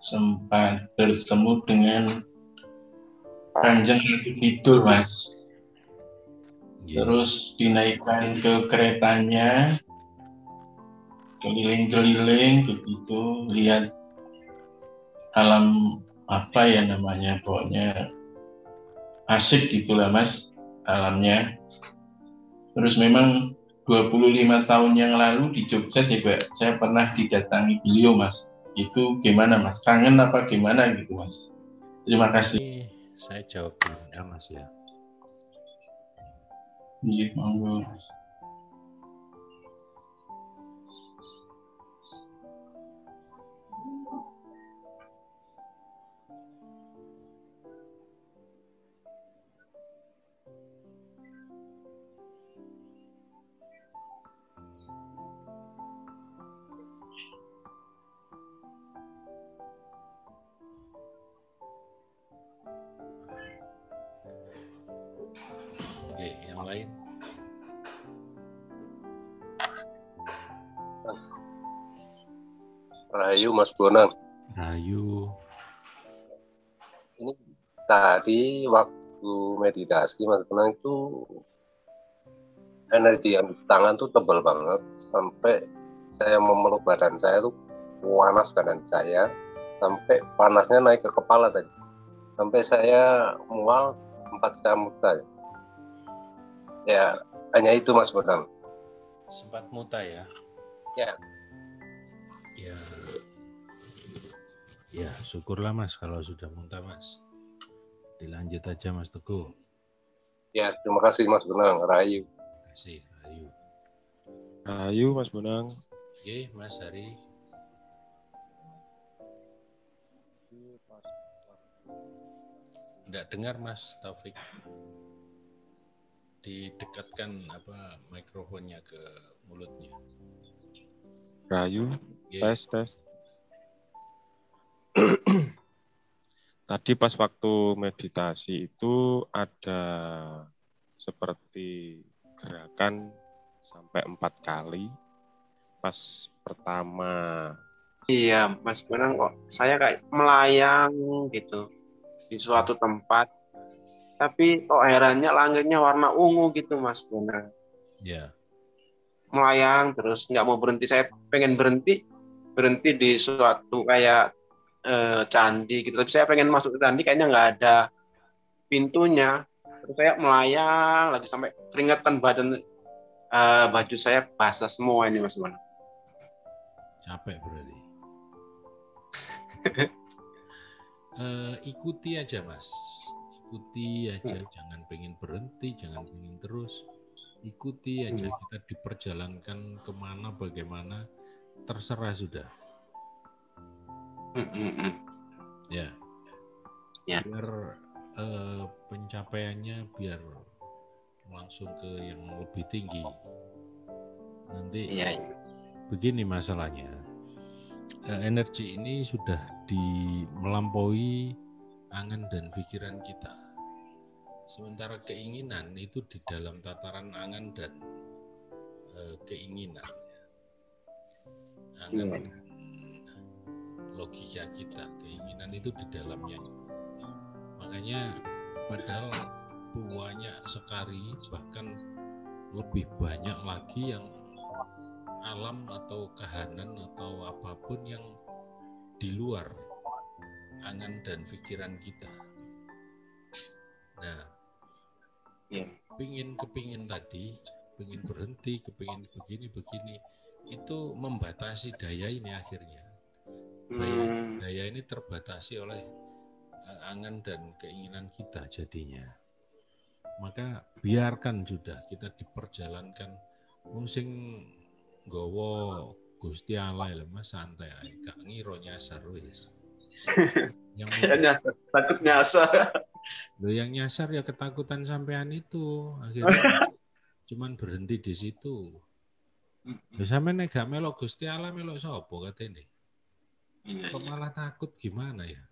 F: sempat bertemu dengan Kanjeng Kidul, Mas. Terus dinaikkan ke keretanya, keliling-keliling begitu, lihat alam apa ya namanya, pokoknya asik gitulah Mas alamnya. Terus memang 25 tahun yang lalu di Jogja juga saya pernah didatangi beliau Mas. Itu gimana Mas? Kangen apa gimana gitu Mas? Terima kasih.
A: Saya jawab dulu ya Mas ya.
F: Iya, monggo Mas.
A: Oke, yang lain.
H: Rahayu Mas Bonang.
A: Rahayu.
H: Ini tadi waktu meditasi Mas Bonang itu energi yang di tangan tuh tebal banget sampai saya memeluk badan saya tuh panas badan saya sampai panasnya naik ke kepala tadi. Sampai saya mual sempat saya muntah. Ya, hanya itu Mas Bonang.
A: Sempat muntah ya?
H: Ya.
A: Ya, ya syukurlah Mas kalau sudah muntah Mas. Dilanjut aja Mas Teguh.
H: Ya, terima kasih Mas Bonang, Rahayu.
A: Terima kasih, Rahayu.
J: Rahayu Mas Bonang.
A: Oke, Mas Hari. Enggak dengar Mas Taufik. Didekatkan apa mikrofonnya ke mulutnya.
J: Rahayu,
A: Yeah.
J: tes. Tadi pas waktu meditasi itu ada seperti gerakan sampai 4 kali. Pas pertama.
N: Iya, Mas Bonang kok saya kayak melayang gitu di suatu tempat. Tapi kok herannya langitnya warna ungu gitu Mas Bonang.
A: Ya.
N: Melayang terus nggak mau berhenti. Saya pengen berhenti di suatu kayak candi gitu. Tapi saya pengen masuk ke candi kayaknya nggak ada pintunya. Terus saya melayang lagi sampai keringetan badan baju saya basah semua ini Mas Bonang.
A: Capek berarti. Ikuti aja Mas. Ikuti aja, jangan pengen berhenti, jangan pengen terus. Ikuti aja, kita diperjalankan kemana, bagaimana, terserah sudah. Ya. Biar pencapaiannya biar langsung ke yang lebih tinggi. Nanti begini masalahnya. Energi ini sudah melampaui angan dan pikiran kita. Sementara keinginan itu di dalam tataran angan dan keinginan. Angan logika kita, keinginan itu di dalamnya. Makanya padahal banyak sekali, bahkan lebih banyak lagi yang alam atau kahanan atau apapun yang di luar angan dan pikiran kita. Nah, kepingin tadi, kepingin berhenti, kepingin begini, itu membatasi daya ini akhirnya. Daya ini terbatasi oleh angan dan keinginan kita jadinya. Maka biarkan sudah kita diperjalankan. Sing nggawa Gusti Allah lho Mas, santai ae, gak ngira nyasar wis.
N: Yang takut nyasar.
A: Loh, yang nyasar ya ketakutan sampean itu. Akhirnya cuman berhenti di situ. Lha sampean nek gak melok Gusti Allah melok sapa katene? Kok malah takut gimana ya?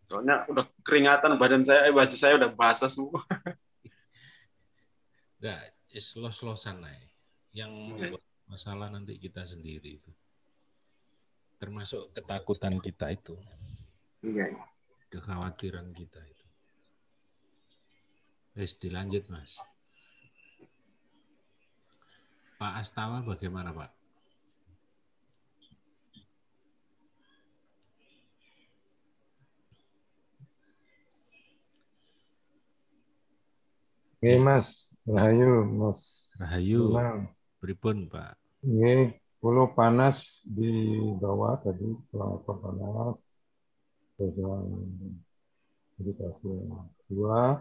N: Soalnya udah keringatan badan saya, baju saya udah basah semua.
A: Enggak, los-losan aja. Yang membuat masalah nanti kita sendiri itu. Termasuk ketakutan kita itu.
N: Iya.
A: Kekhawatiran kita itu. Wes dilanjut Mas. Pak Astawa bagaimana Pak?
I: Oke Mas, Rahayu, Mas.
A: Rahayu, pripun Pak?
I: Ini pulau panas di bawah tadi, pelapor panas, pegang meditasi kedua,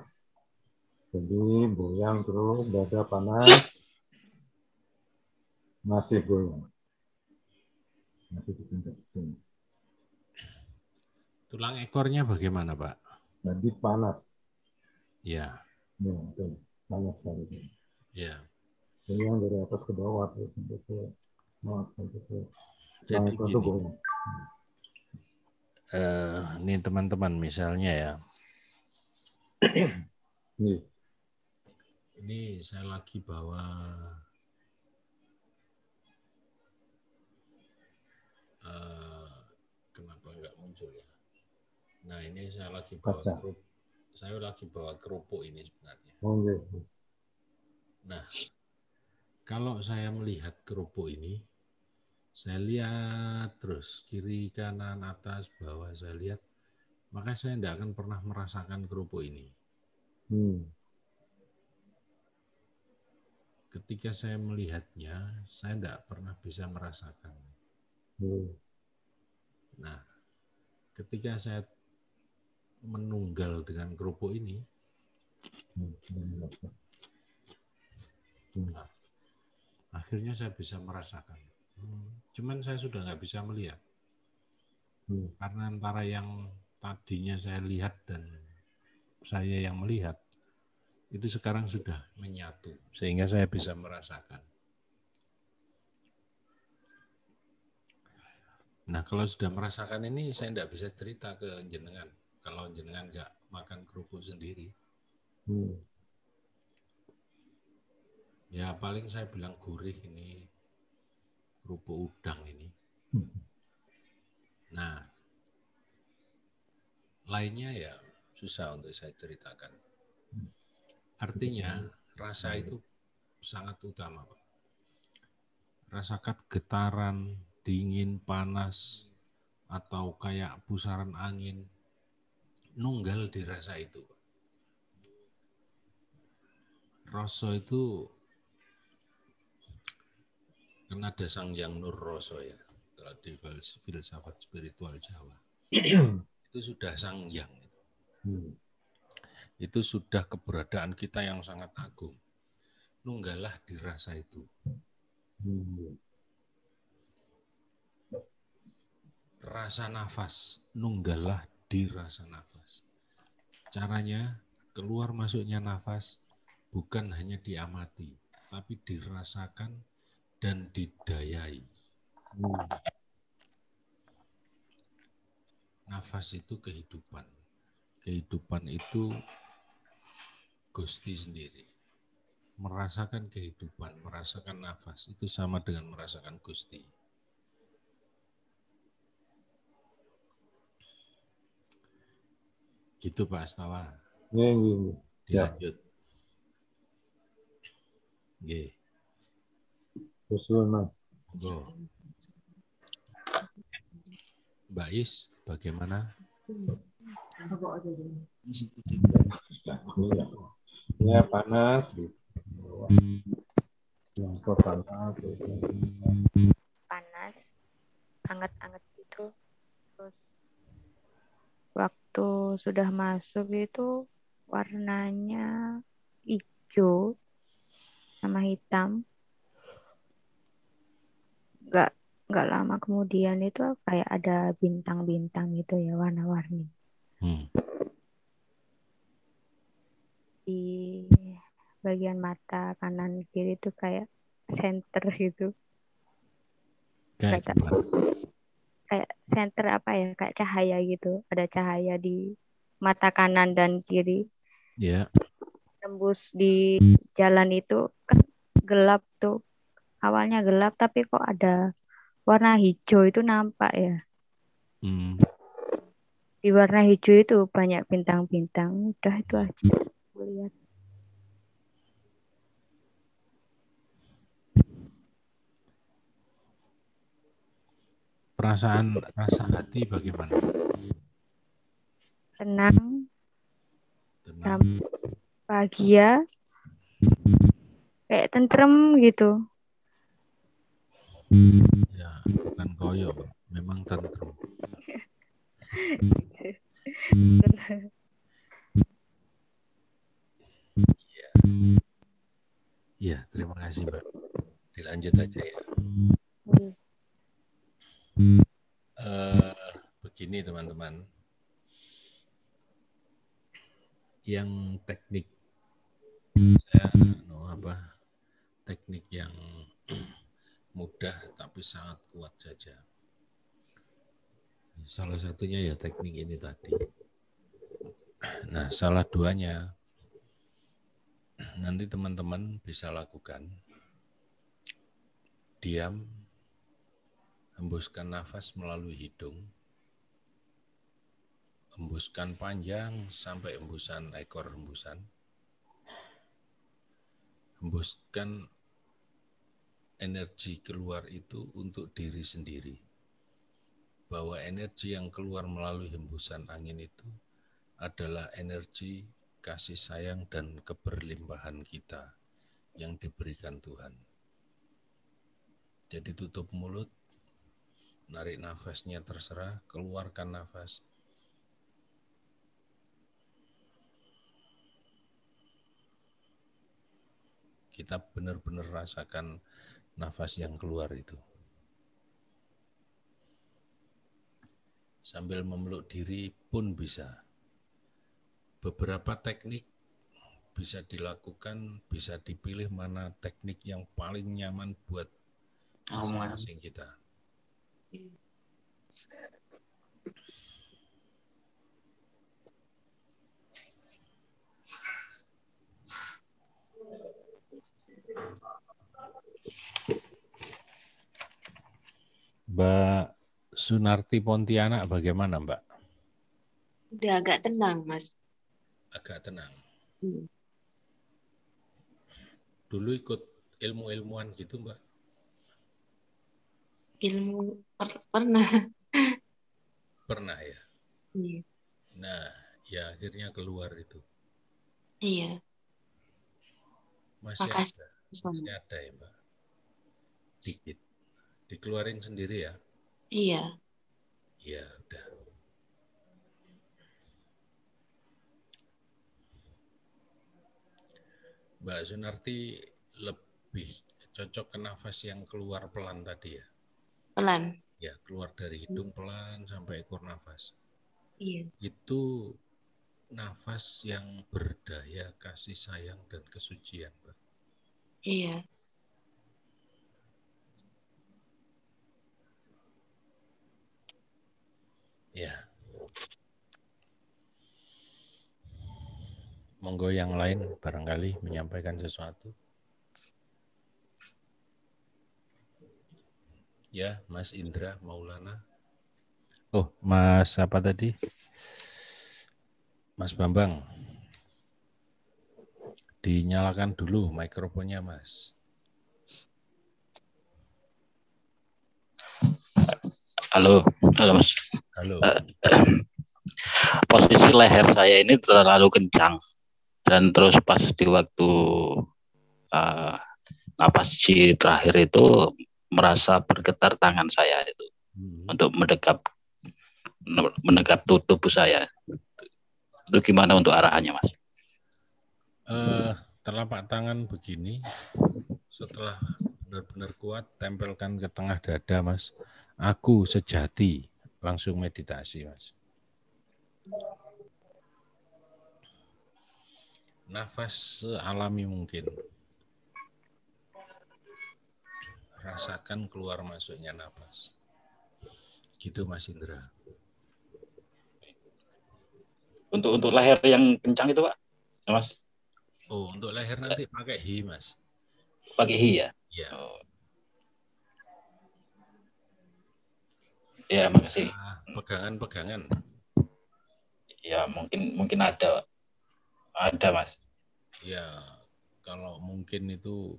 I: jadi goyang terus, dada panas, masih goyang, masih ditingkatin.
A: Tulang ekornya bagaimana Pak?
I: Jadi panas.
A: Ya.
I: Ya, betul. Panas sekali.
A: Ya.
I: Goyang dari atas ke bawah terus sampai ke
A: jadi gini, ini teman-teman misalnya ya, ini saya lagi bawa kenapa nggak muncul ya? Nah ini saya lagi bawa kerupuk ini sebenarnya. Nah kalau saya melihat kerupuk ini, saya lihat terus kiri, kanan, atas, bawah, saya lihat, maka saya tidak akan pernah merasakan kerupuk ini. Ketika saya melihatnya, saya tidak pernah bisa merasakan. Nah, ketika saya menunggal dengan kerupuk ini, nah, akhirnya saya bisa merasakan. Cuman saya sudah nggak bisa melihat. Karena antara yang tadinya saya lihat dan saya yang melihat, itu sekarang sudah menyatu. Sehingga saya bisa merasakan. Nah, kalau sudah merasakan ini, saya tidak bisa cerita ke jenengan. Kalau jenengan nggak makan kerupuk sendiri. Ya, paling saya bilang gurih ini, kerupuk udang ini. Nah, lainnya ya susah untuk saya ceritakan. Artinya, rasa itu sangat utama, Pak. Rasakan getaran, dingin, panas, atau kayak pusaran angin, nunggal di rasa itu. Rasa itu kan ada Sang Hyang Nur Rasa ya, kalau di filsafat spiritual Jawa. Itu sudah Sang Hyang. Itu sudah keberadaan kita yang sangat agung. Nunggalah di rasa itu. Rasa nafas, nunggalah di rasa nafas. Caranya, keluar masuknya nafas bukan hanya diamati, tapi dirasakan dan didayai. Nafas itu kehidupan. Kehidupan itu Gusti sendiri. Merasakan kehidupan, merasakan nafas, itu sama dengan merasakan Gusti. Gitu Pak Astawa. Dilanjut. Nggih.
I: Usul Mas.
A: Mbak Is, bagaimana?
I: Ya panas.
B: Panas, hangat-hangat gitu. Terus waktu sudah masuk itu warnanya hijau sama hitam. Nggak lama kemudian itu kayak ada bintang-bintang gitu ya, warna-warni. Di bagian mata kanan kiri itu kayak center gitu. Kayak center apa ya, kayak cahaya gitu. Ada cahaya di mata kanan dan kiri.
A: Iya.
B: Tembus di jalan itu kan gelap tuh. Awalnya gelap tapi kok ada warna hijau itu nampak ya. Di warna hijau itu banyak bintang-bintang. Udah itu aja aku lihat.
A: Perasaan rasa hati bagaimana?
B: Tenang. Bahagia. Kayak tentrem gitu.
A: Ya, bukan koyo, memang tentrem. Iya, terima kasih Mbak. Dilanjut aja ya. Begini teman-teman, yang teknik teknik yang mudah tapi sangat kuat saja. Salah satunya ya teknik ini tadi. Nah, salah duanya nanti teman-teman bisa lakukan. Diam, hembuskan nafas melalui hidung, hembuskan panjang sampai hembusan ekor hembusan. Hembuskan energi keluar itu untuk diri sendiri. Bahwa energi yang keluar melalui hembusan angin itu adalah energi kasih sayang dan keberlimpahan kita yang diberikan Tuhan. Jadi tutup mulut, Narik nafasnya terserah, keluarkan nafas. Kita benar-benar rasakan nafas yang keluar itu. Sambil memeluk diri pun bisa. Beberapa teknik bisa dilakukan, bisa dipilih mana teknik yang paling nyaman buat masing-masing kita. Mbak Sunarti Pontianak bagaimana, Mbak?
O: Udah agak tenang, Mas.
A: Agak tenang. Dulu ikut ilmu-ilmuwan gitu, Mbak?
O: Pernah.
A: Pernah ya?
O: Iya.
A: Nah, ya akhirnya keluar itu.
O: Iya.
A: Masih
O: Makasih.
A: masih ada ya, Mbak? Dikit. Dikeluarin sendiri ya?
O: Iya.
A: Iya, udah. Mbak Sunarti lebih cocok ke nafas yang keluar pelan tadi ya?
O: Pelan.
A: Ya, keluar dari hidung pelan sampai ekor nafas.
O: Iya.
A: Itu nafas yang berdaya kasih sayang dan kesucian, Mbak.
O: Iya.
A: Ya. Monggo yang lain barangkali menyampaikan sesuatu. Ya, Mas Indra Maulana. Oh, Mas apa tadi? Mas Bambang. Dinyalakan dulu mikrofonnya, Mas.
P: Halo, halo Mas.
A: Halo.
P: Posisi leher saya ini terlalu kencang dan terus pas di waktu napas G terakhir itu merasa bergetar tangan saya itu untuk mendekap tubuh saya. Itu gimana untuk arahannya, Mas?
A: Telapak tangan begini, setelah benar-benar kuat, tempelkan ke tengah dada, Mas. Aku sejati, langsung meditasi, Mas. Nafas sealami mungkin. Rasakan keluar masuknya nafas. Gitu, Mas Indra.
P: Untuk leher yang kencang itu, Pak, Mas?
A: Oh, untuk leher nanti pakai hi, Mas.
P: Pakai hi ya?
A: Iya.
P: Oh. Ya, makasih.
A: Pegangan-pegangan.
P: Ya, mungkin ada. Ada, Mas.
A: Ya, kalau mungkin itu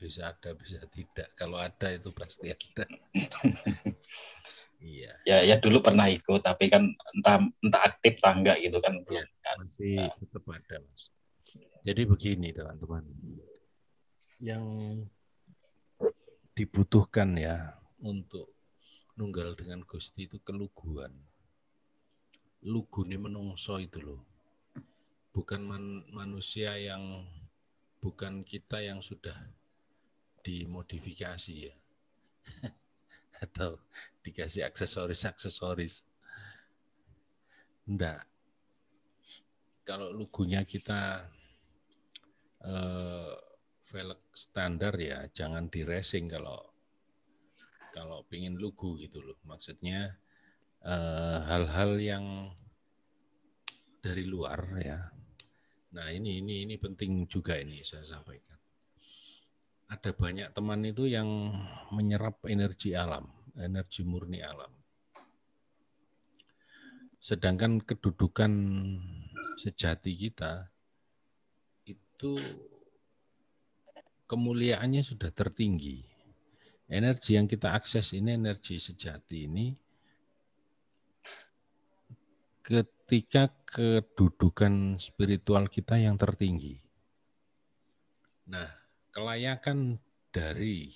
A: bisa ada, bisa tidak. Kalau ada itu pasti ada. Iya.
P: Ya dulu pernah ikut, tapi kan entah aktif entah enggak gitu kan belum.
A: Ya, masih tetap ada, Mas. Jadi begini, teman-teman. Yang dibutuhkan ya untuk nunggal dengan Gusti itu keluguan. Lugu ini menungso itu loh. Bukan manusia yang, bukan kita yang sudah dimodifikasi ya. Atau dikasih aksesoris. Enggak. Kalau lugunya kita velg standar ya, jangan di racing kalau pingin lugu gitu loh. Maksudnya hal-hal yang dari luar ya. Nah ini penting juga ini saya sampaikan. Ada banyak teman itu yang menyerap energi alam, energi murni alam. Sedangkan kedudukan sejati kita itu kemuliaannya sudah tertinggi. Energi yang kita akses ini, energi sejati ini, ketika kedudukan spiritual kita yang tertinggi. Nah, kelayakan dari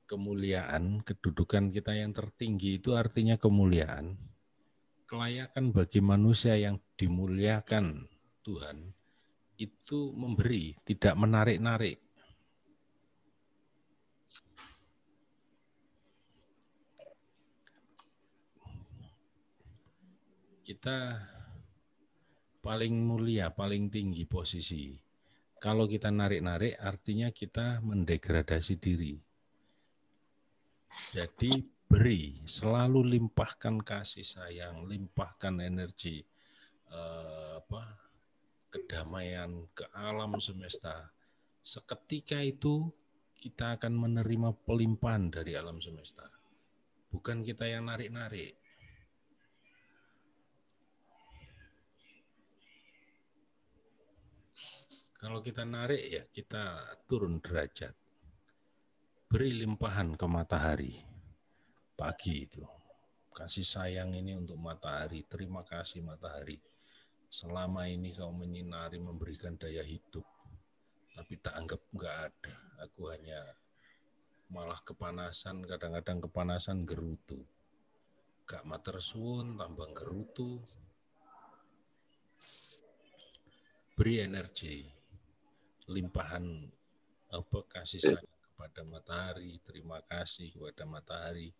A: kemuliaan, kedudukan kita yang tertinggi itu artinya kemuliaan. Kelayakan bagi manusia yang dimuliakan Tuhan itu memberi, tidak menarik-narik. Kita paling mulia, paling tinggi posisi. Kalau kita narik-narik, artinya kita mendegradasi diri. Jadi beri, selalu limpahkan kasih sayang, limpahkan energi, kedamaian ke alam semesta. Seketika itu kita akan menerima pelimpahan dari alam semesta. Bukan kita yang narik-narik. Kalau kita narik ya kita turun derajat. Beri limpahan ke matahari pagi itu. Kasih sayang ini untuk matahari. Terima kasih matahari. Selama ini kau menyinari, memberikan daya hidup. Tapi tak anggap enggak ada. Aku hanya malah kepanasan, kadang-kadang kepanasan gerutu. Gak mater suwun, tambah gerutu. Beri energi, limpahan kasih sayang kepada matahari, terima kasih kepada matahari.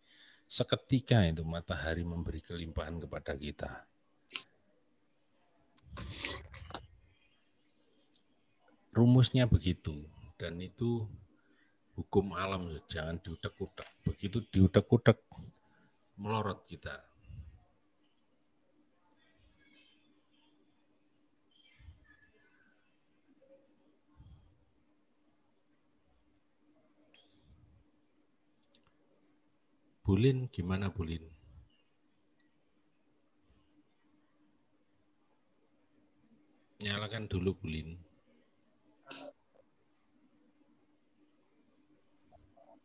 A: Seketika itu matahari memberi kelimpahan kepada kita. Rumusnya begitu, dan itu hukum alam, jangan diutek-utek. Begitu diutek-utek, melorot kita. Bulin, gimana Bulin? Nyalakan dulu Bulin.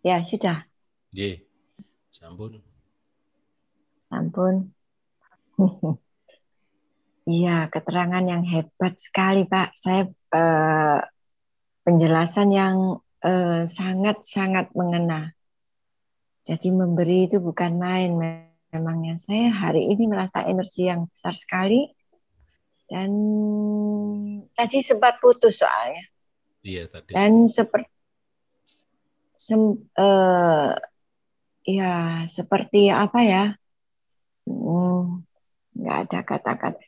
M: Ya, sudah.
A: Ye, sampun.
M: Ampun. Iya, keterangan yang hebat sekali, Pak. Saya penjelasan yang sangat-sangat mengena. Jadi memberi itu bukan main. Memangnya saya hari ini merasa energi yang besar sekali. Dan tadi sempat putus soalnya.
A: Iya, tadi.
M: Dan seperti apa ya? Nggak ada kata-kata.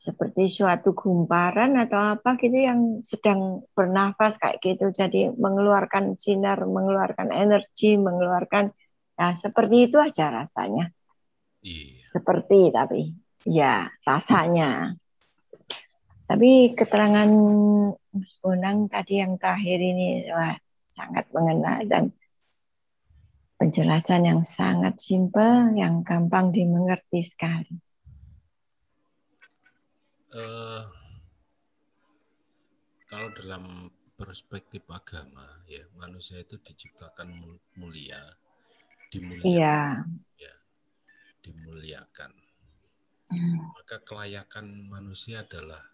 M: Seperti suatu gumparan atau apa gitu yang sedang bernafas kayak gitu. Jadi mengeluarkan sinar, mengeluarkan energi, mengeluarkan, ya seperti itu aja rasanya.
A: Iya.
M: Seperti tapi ya rasanya. Tapi keterangan Mas Bonang tadi yang terakhir ini wah, sangat mengena dan penjelasan yang sangat simpel, yang gampang dimengerti sekali.
A: Kalau dalam perspektif agama, ya manusia itu diciptakan mulia, dimuliakan, ya, dimuliakan. Maka kelayakan manusia adalah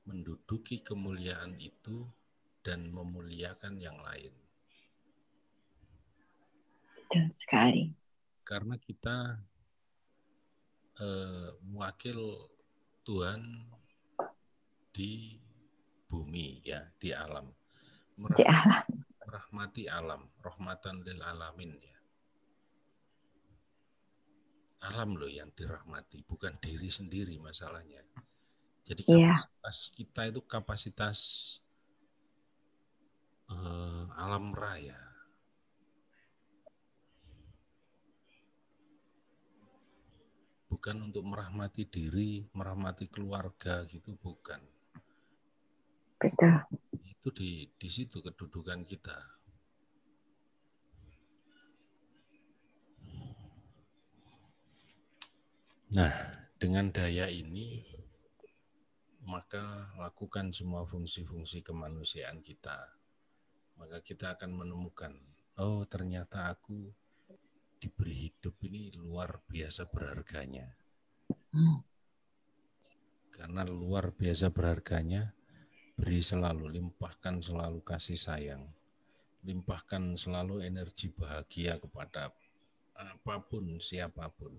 A: menduduki kemuliaan itu dan memuliakan yang lain.
M: Betul sekali.
A: Karena kita wakil Tuhan di bumi, ya, di alam. Merahmati alam, rahmatan lil alamin, ya. Alam loh yang dirahmati, bukan diri sendiri masalahnya. Jadi kapasitas kita itu kapasitas alam raya. Bukan untuk merahmati diri, merahmati keluarga gitu, bukan.
M: Betul.
A: Itu di situ kedudukan kita. Nah, dengan daya ini, maka lakukan semua fungsi-fungsi kemanusiaan kita. Maka kita akan menemukan, oh ternyata aku diberi hidup ini luar biasa berharganya. Karena luar biasa berharganya, beri selalu, limpahkan selalu kasih sayang, limpahkan selalu energi bahagia kepada apapun, siapapun.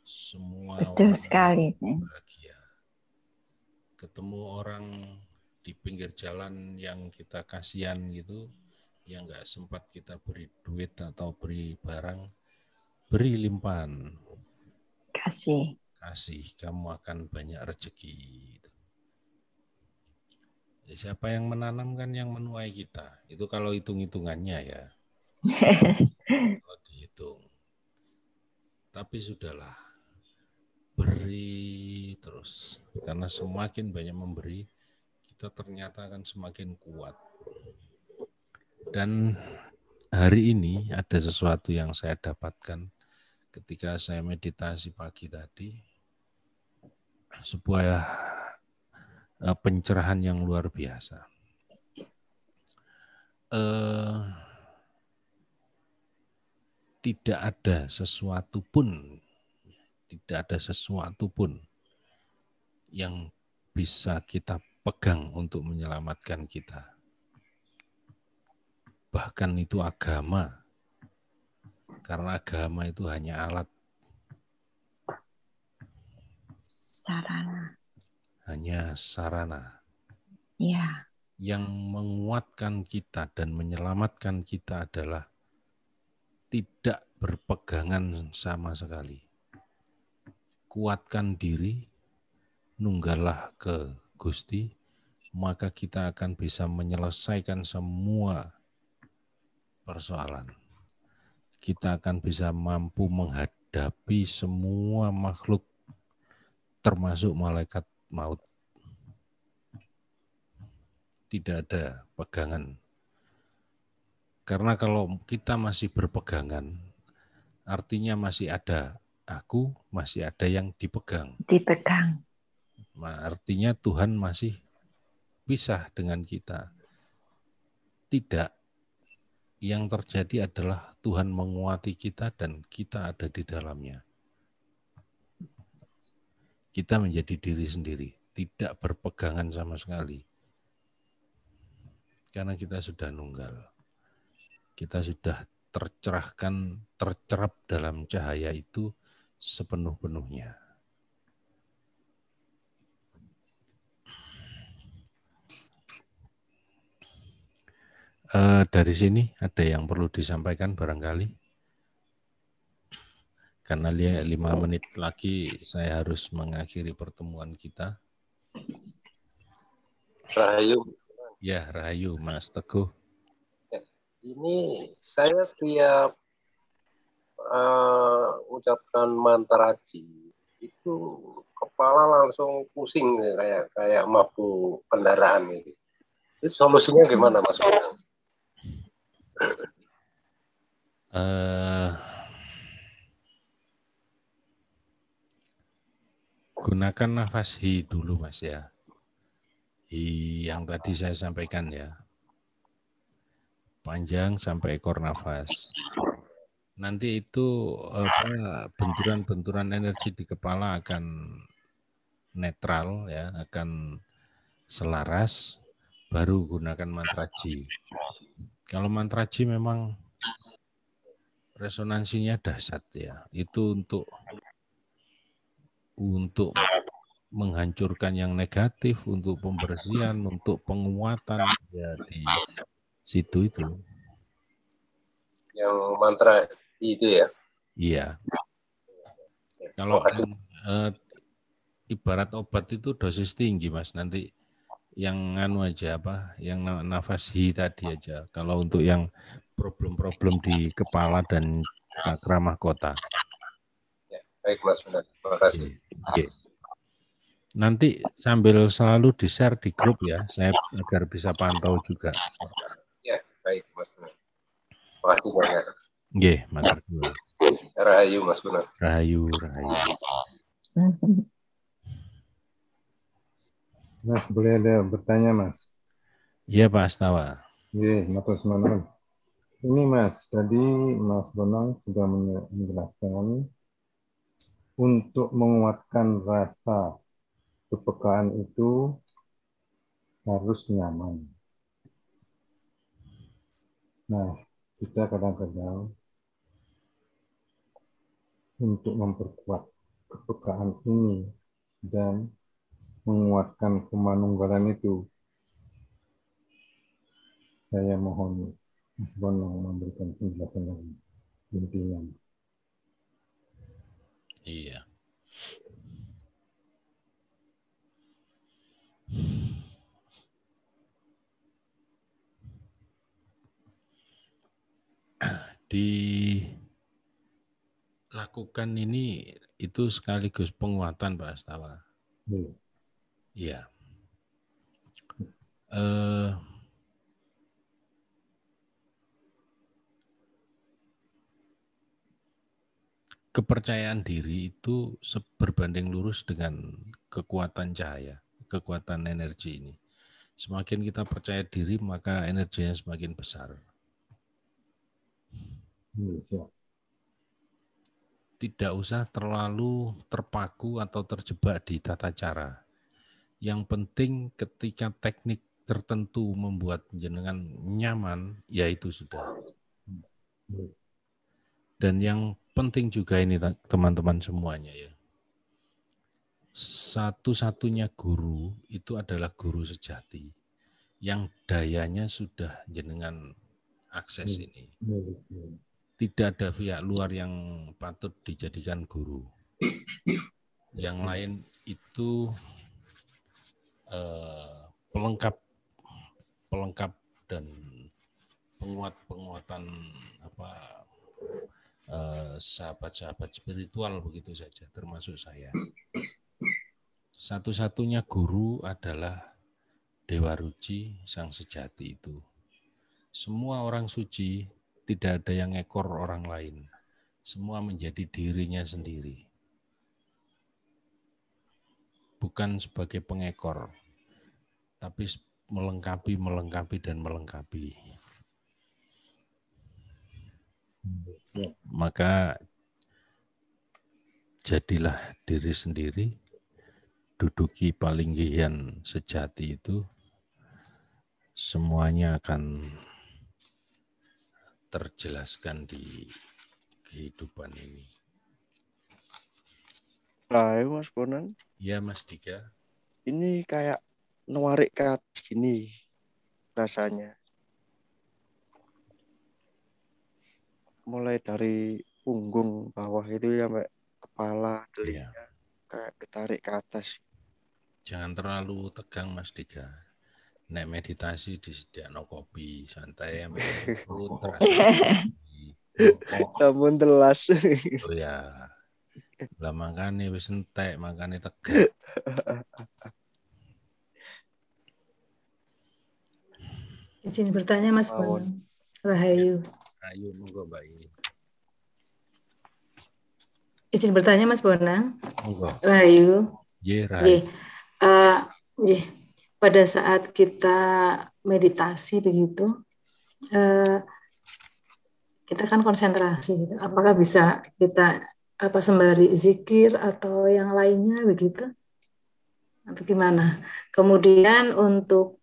A: Semua
M: Betul
A: orang
M: sekali.
A: bahagia. Ketemu orang di pinggir jalan yang kita kasihan gitu, yang nggak sempat kita beri duit atau beri barang, beri limpahan.
M: Kasih.
A: Kasih, kamu akan banyak rezeki. Ya, siapa yang menanam kan yang menuai kita. Itu kalau hitung-hitungannya ya. Kalau dihitung. Tapi sudahlah. Beri terus. Karena semakin banyak memberi, kita ternyata akan semakin kuat. Dan hari ini ada sesuatu yang saya dapatkan ketika saya meditasi pagi tadi. Sebuah pencerahan yang luar biasa. Tidak ada sesuatu pun yang bisa kita pegang untuk menyelamatkan kita. Bahkan itu agama, karena agama itu hanya alat.
M: Sarana.
A: Hanya sarana.
M: Ya.
A: Yang menguatkan kita dan menyelamatkan kita adalah tidak berpegangan sama sekali. Kuatkan diri, nunggalah ke Gusti, maka kita akan bisa menyelesaikan semua persoalan. Kita akan bisa mampu menghadapi semua makhluk, termasuk malaikat maut. Tidak ada pegangan. Karena kalau kita masih berpegangan, artinya masih ada aku, masih ada yang dipegang.
M: Dipegang.
A: Nah, artinya Tuhan masih pisah dengan kita. Tidak. Yang terjadi adalah Tuhan menguati kita dan kita ada di dalamnya. Kita menjadi diri sendiri, tidak berpegangan sama sekali. Karena kita sudah nunggal. Kita sudah tercerahkan, tercerap dalam cahaya itu sepenuh-penuhnya. Dari sini ada yang perlu disampaikan barangkali? Karena 5 menit lagi saya harus mengakhiri pertemuan kita.
H: Rahayu.
A: Ya, Rahayu, Mas Teguh.
H: Ini saya tiap ucapkan mantra ji itu kepala langsung pusing kayak mabuk kendaraan itu. Itu solusinya gimana, Mas?
A: Gunakan nafas hi dulu, Mas ya. Hi yang tadi saya sampaikan ya. Panjang sampai ekor nafas. Nanti itu benturan-benturan energi di kepala akan netral ya, akan selaras, baru gunakan mantra ji. Kalau mantra ji memang resonansinya dahsyat ya. Itu untuk menghancurkan yang negatif, untuk pembersihan, untuk penguatan ya di situ itu.
H: Yang mantra itu ya?
A: Iya. Kalau ibarat obat itu dosis tinggi, Mas. Nanti yang aja yang nafas hi tadi aja. Kalau untuk yang problem-problem di kepala dan cakra mahkota.
H: Ya, baik, Mas. Terima kasih.
A: Oke. Nanti sambil selalu di-share di grup ya, saya agar bisa pantau juga.
H: Ya, baik, Mas. Terima kasih banyak.
A: Nggih, matur nuwun.
H: Rahayu, Mas Gunar.
A: Rahayu.
I: Mas, boleh ada bertanya, Mas?
A: Iya, Pak Astawa.
I: Iya, matur nuwun. Ini, Mas, tadi Mas Bonang sudah menjelaskan untuk menguatkan rasa kepekaan itu harus nyaman. Nah, kita kadang-kadang untuk memperkuat kepekaan ini dan menguatkan kemanunggalan itu, saya mohon Mas Bonang memberikan penjelasan lagi intinya.
A: Iya. Dilakukan ini itu sekaligus penguatan Pak Astawa. Iya. Kepercayaan diri itu berbanding lurus dengan kekuatan cahaya, kekuatan energi ini. Semakin kita percaya diri, maka energinya semakin besar. Tidak usah terlalu terpaku atau terjebak di tata cara. Yang penting ketika teknik tertentu membuat jenengan nyaman, ya itu sudah. Dan yang penting juga ini teman-teman semuanya ya. Satu-satunya guru itu adalah guru sejati. Yang dayanya sudah jenengan akses ini. Tidak ada pihak luar yang patut dijadikan guru. Yang lain itu pelengkap dan penguatan sahabat-sahabat spiritual begitu saja, termasuk saya. Satu-satunya guru adalah Dewa Ruci, sang sejati itu. Semua orang suci, tidak ada yang ngekor orang lain. Semua menjadi dirinya sendiri. Bukan sebagai pengekor, tapi melengkapi, dan melengkapi. Maka jadilah diri sendiri, duduki palinggihan sejati itu, semuanya akan terjelaskan di kehidupan ini.
K: Nah, Mas Bonang.
A: Ya, Mas Dika.
K: Ini kayak narik ke atas gini rasanya. Mulai dari punggung bawah itu sampai kepala, telinga, kayak ditarik ke atas.
A: Jangan terlalu tegang, Mas Dika. Nek meditasi disediakno kopi, santai sampai
K: Sampun telas.
A: Oh ya. Lah makane wis entek, makane tegang.
L: Izin bertanya Mas Bonang. Rahayu.
A: Rahayu, monggo Mbak ini.
L: Izin bertanya Mas Bonang.
A: Monggo.
L: Rahayu.
A: Rahayu.
L: Pada saat kita meditasi begitu, kita kan konsentrasi gitu. Apakah bisa kita sembari zikir atau yang lainnya begitu? Atau gimana? Kemudian untuk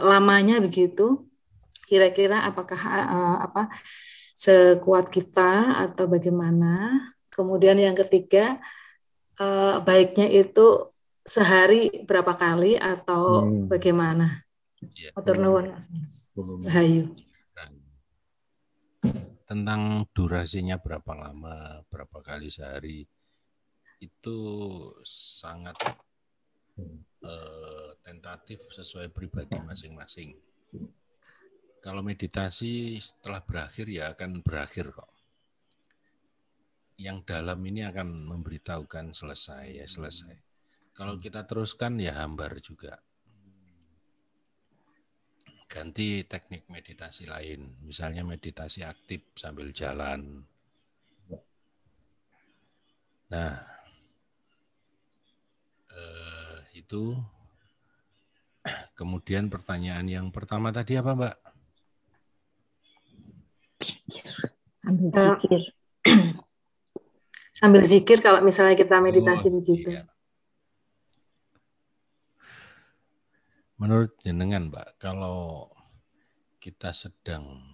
L: lamanya begitu, kira-kira apakah sekuat kita atau bagaimana? Kemudian yang ketiga, baiknya itu sehari berapa kali atau bagaimana? Matur nuwun. Rahayu.
A: Tentang durasinya berapa lama, berapa kali sehari, itu sangat tentatif sesuai pribadi masing-masing. Kalau meditasi setelah berakhir ya akan berakhir kok. Yang dalam ini akan memberitahukan selesai ya selesai. Kalau kita teruskan ya hambar juga. Ganti teknik meditasi lain, misalnya meditasi aktif sambil jalan. Nah, itu. Kemudian pertanyaan yang pertama tadi apa, Mbak?
B: Sambil zikir.
L: Sambil zikir kalau misalnya kita meditasi begitu.
A: Iya. Menurut jenengan, Mbak, kalau kita sedang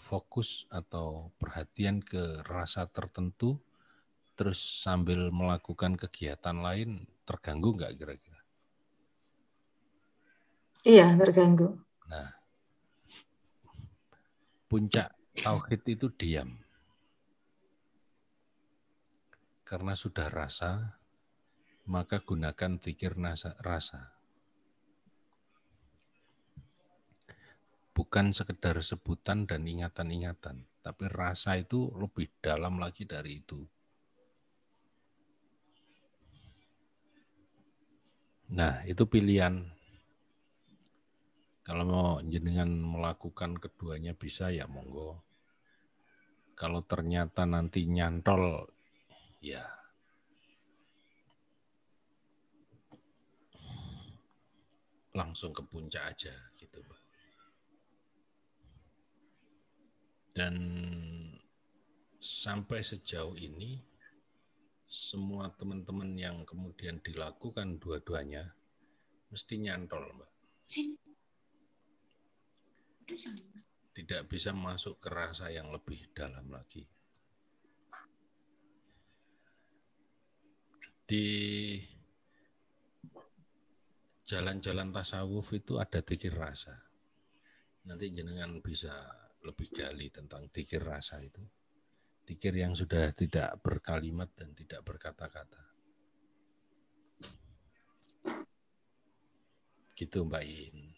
A: fokus atau perhatian ke rasa tertentu, terus sambil melakukan kegiatan lain, terganggu nggak kira-kira?
L: Iya, terganggu.
A: Nah, puncak tauhid itu diam. Karena sudah rasa, maka gunakan dzikir rasa. Bukan sekedar sebutan dan ingatan-ingatan, tapi rasa itu lebih dalam lagi dari itu. Nah, itu pilihan. Kalau mau jenengan melakukan keduanya bisa, ya monggo. Kalau ternyata nanti nyantol, ya langsung ke puncak aja gitu, Pak. Dan sampai sejauh ini semua teman-teman yang kemudian dilakukan dua-duanya mesti nyantol, Mbak. Tidak bisa masuk ke rasa yang lebih dalam lagi. Di jalan-jalan tasawuf itu ada dzikir rasa. Nanti jenengan bisa lebih gali tentang dzikir rasa itu. Dzikir yang sudah tidak berkalimat dan tidak berkata-kata. Gitu Mbak In.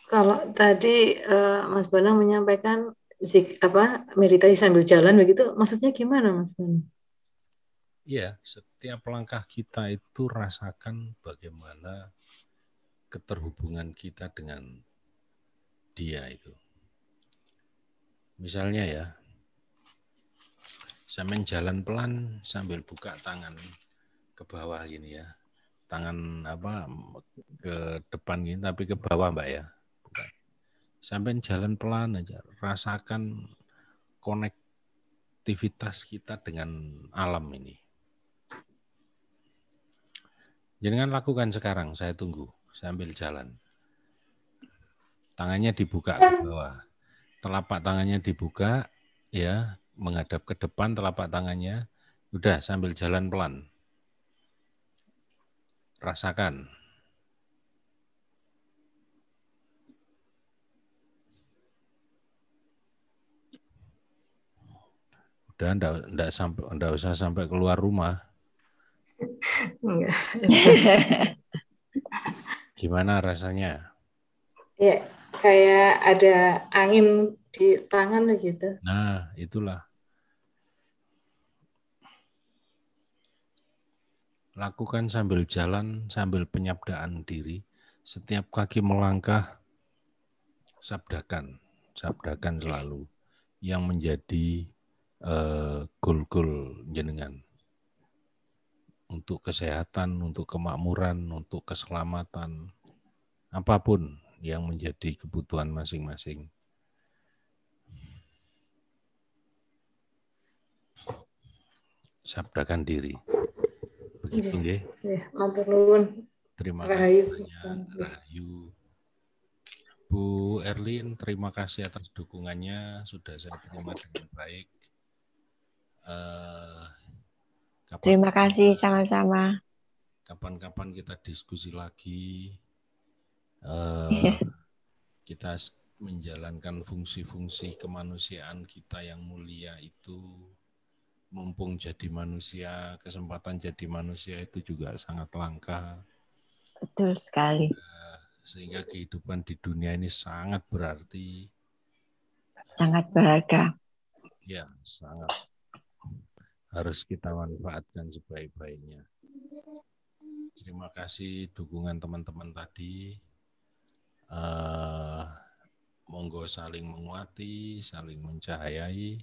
L: Kalau tadi Mas Bonang menyampaikan meditasi sambil jalan begitu, maksudnya gimana Mas Bonang?
A: Iya, setiap langkah kita itu rasakan bagaimana keterhubungan kita dengan dia itu. Misalnya ya, sambil jalan pelan sambil buka tangan ke bawah gini ya. Tangan ke depan gini tapi ke bawah Mbak ya. Bukan. Sampai jalan pelan aja, rasakan konektivitas kita dengan alam ini. Jangan lakukan sekarang, saya tunggu sambil jalan. Tangannya dibuka ke bawah. Telapak tangannya dibuka, ya, menghadap ke depan telapak tangannya. Udah sambil jalan pelan. Rasakan. Udah enggak usah sampai keluar rumah. Gimana rasanya?
L: Ya, kayak ada angin di tangan begitu.
A: Nah, itulah. Lakukan sambil jalan, sambil penyabdaan diri. Setiap kaki melangkah, sabdakan selalu. Yang menjadi goal-goal jenengan. Untuk kesehatan, untuk kemakmuran, untuk keselamatan, apapun yang menjadi kebutuhan masing-masing. Sabdakan diri. Begitu nggih.
L: Matur nuwun.
A: Terima kasih banyak, Rahayu. Bu Erlin, terima kasih atas dukungannya, sudah saya terima dengan baik.
M: Terima kasih sama-sama.
A: Kapan-kapan kita diskusi lagi. Kita menjalankan fungsi-fungsi kemanusiaan kita yang mulia itu, mumpung jadi manusia, kesempatan jadi manusia itu juga sangat langka.
M: Betul sekali.
A: Sehingga kehidupan di dunia ini sangat berarti.
M: Sangat berharga.
A: Ya, sangat. Harus kita manfaatkan sebaik-baiknya. Terima kasih dukungan teman-teman tadi. Monggo saling menguati, saling mencahayai,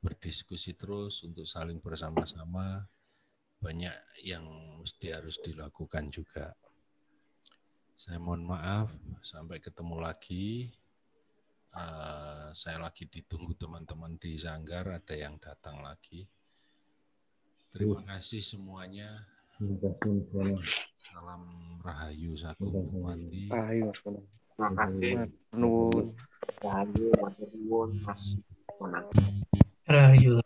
A: berdiskusi terus untuk saling bersama-sama. Banyak yang mesti harus dilakukan juga. Saya mohon maaf, sampai ketemu lagi. Saya lagi ditunggu teman-teman di Sanggar, ada yang datang lagi. Terima kasih semuanya.
I: Terima kasih semuanya.
A: Salam Rahayu Satu Wati.
K: Ayo, Mas Bonang.
N: Terima kasih.
K: Nuwun.
Q: Rahayu.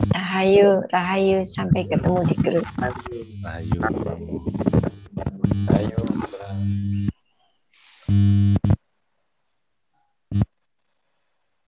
M: Rahayu, Rahayu, sampai ketemu di grup.
A: Rahayu.
K: Ayo.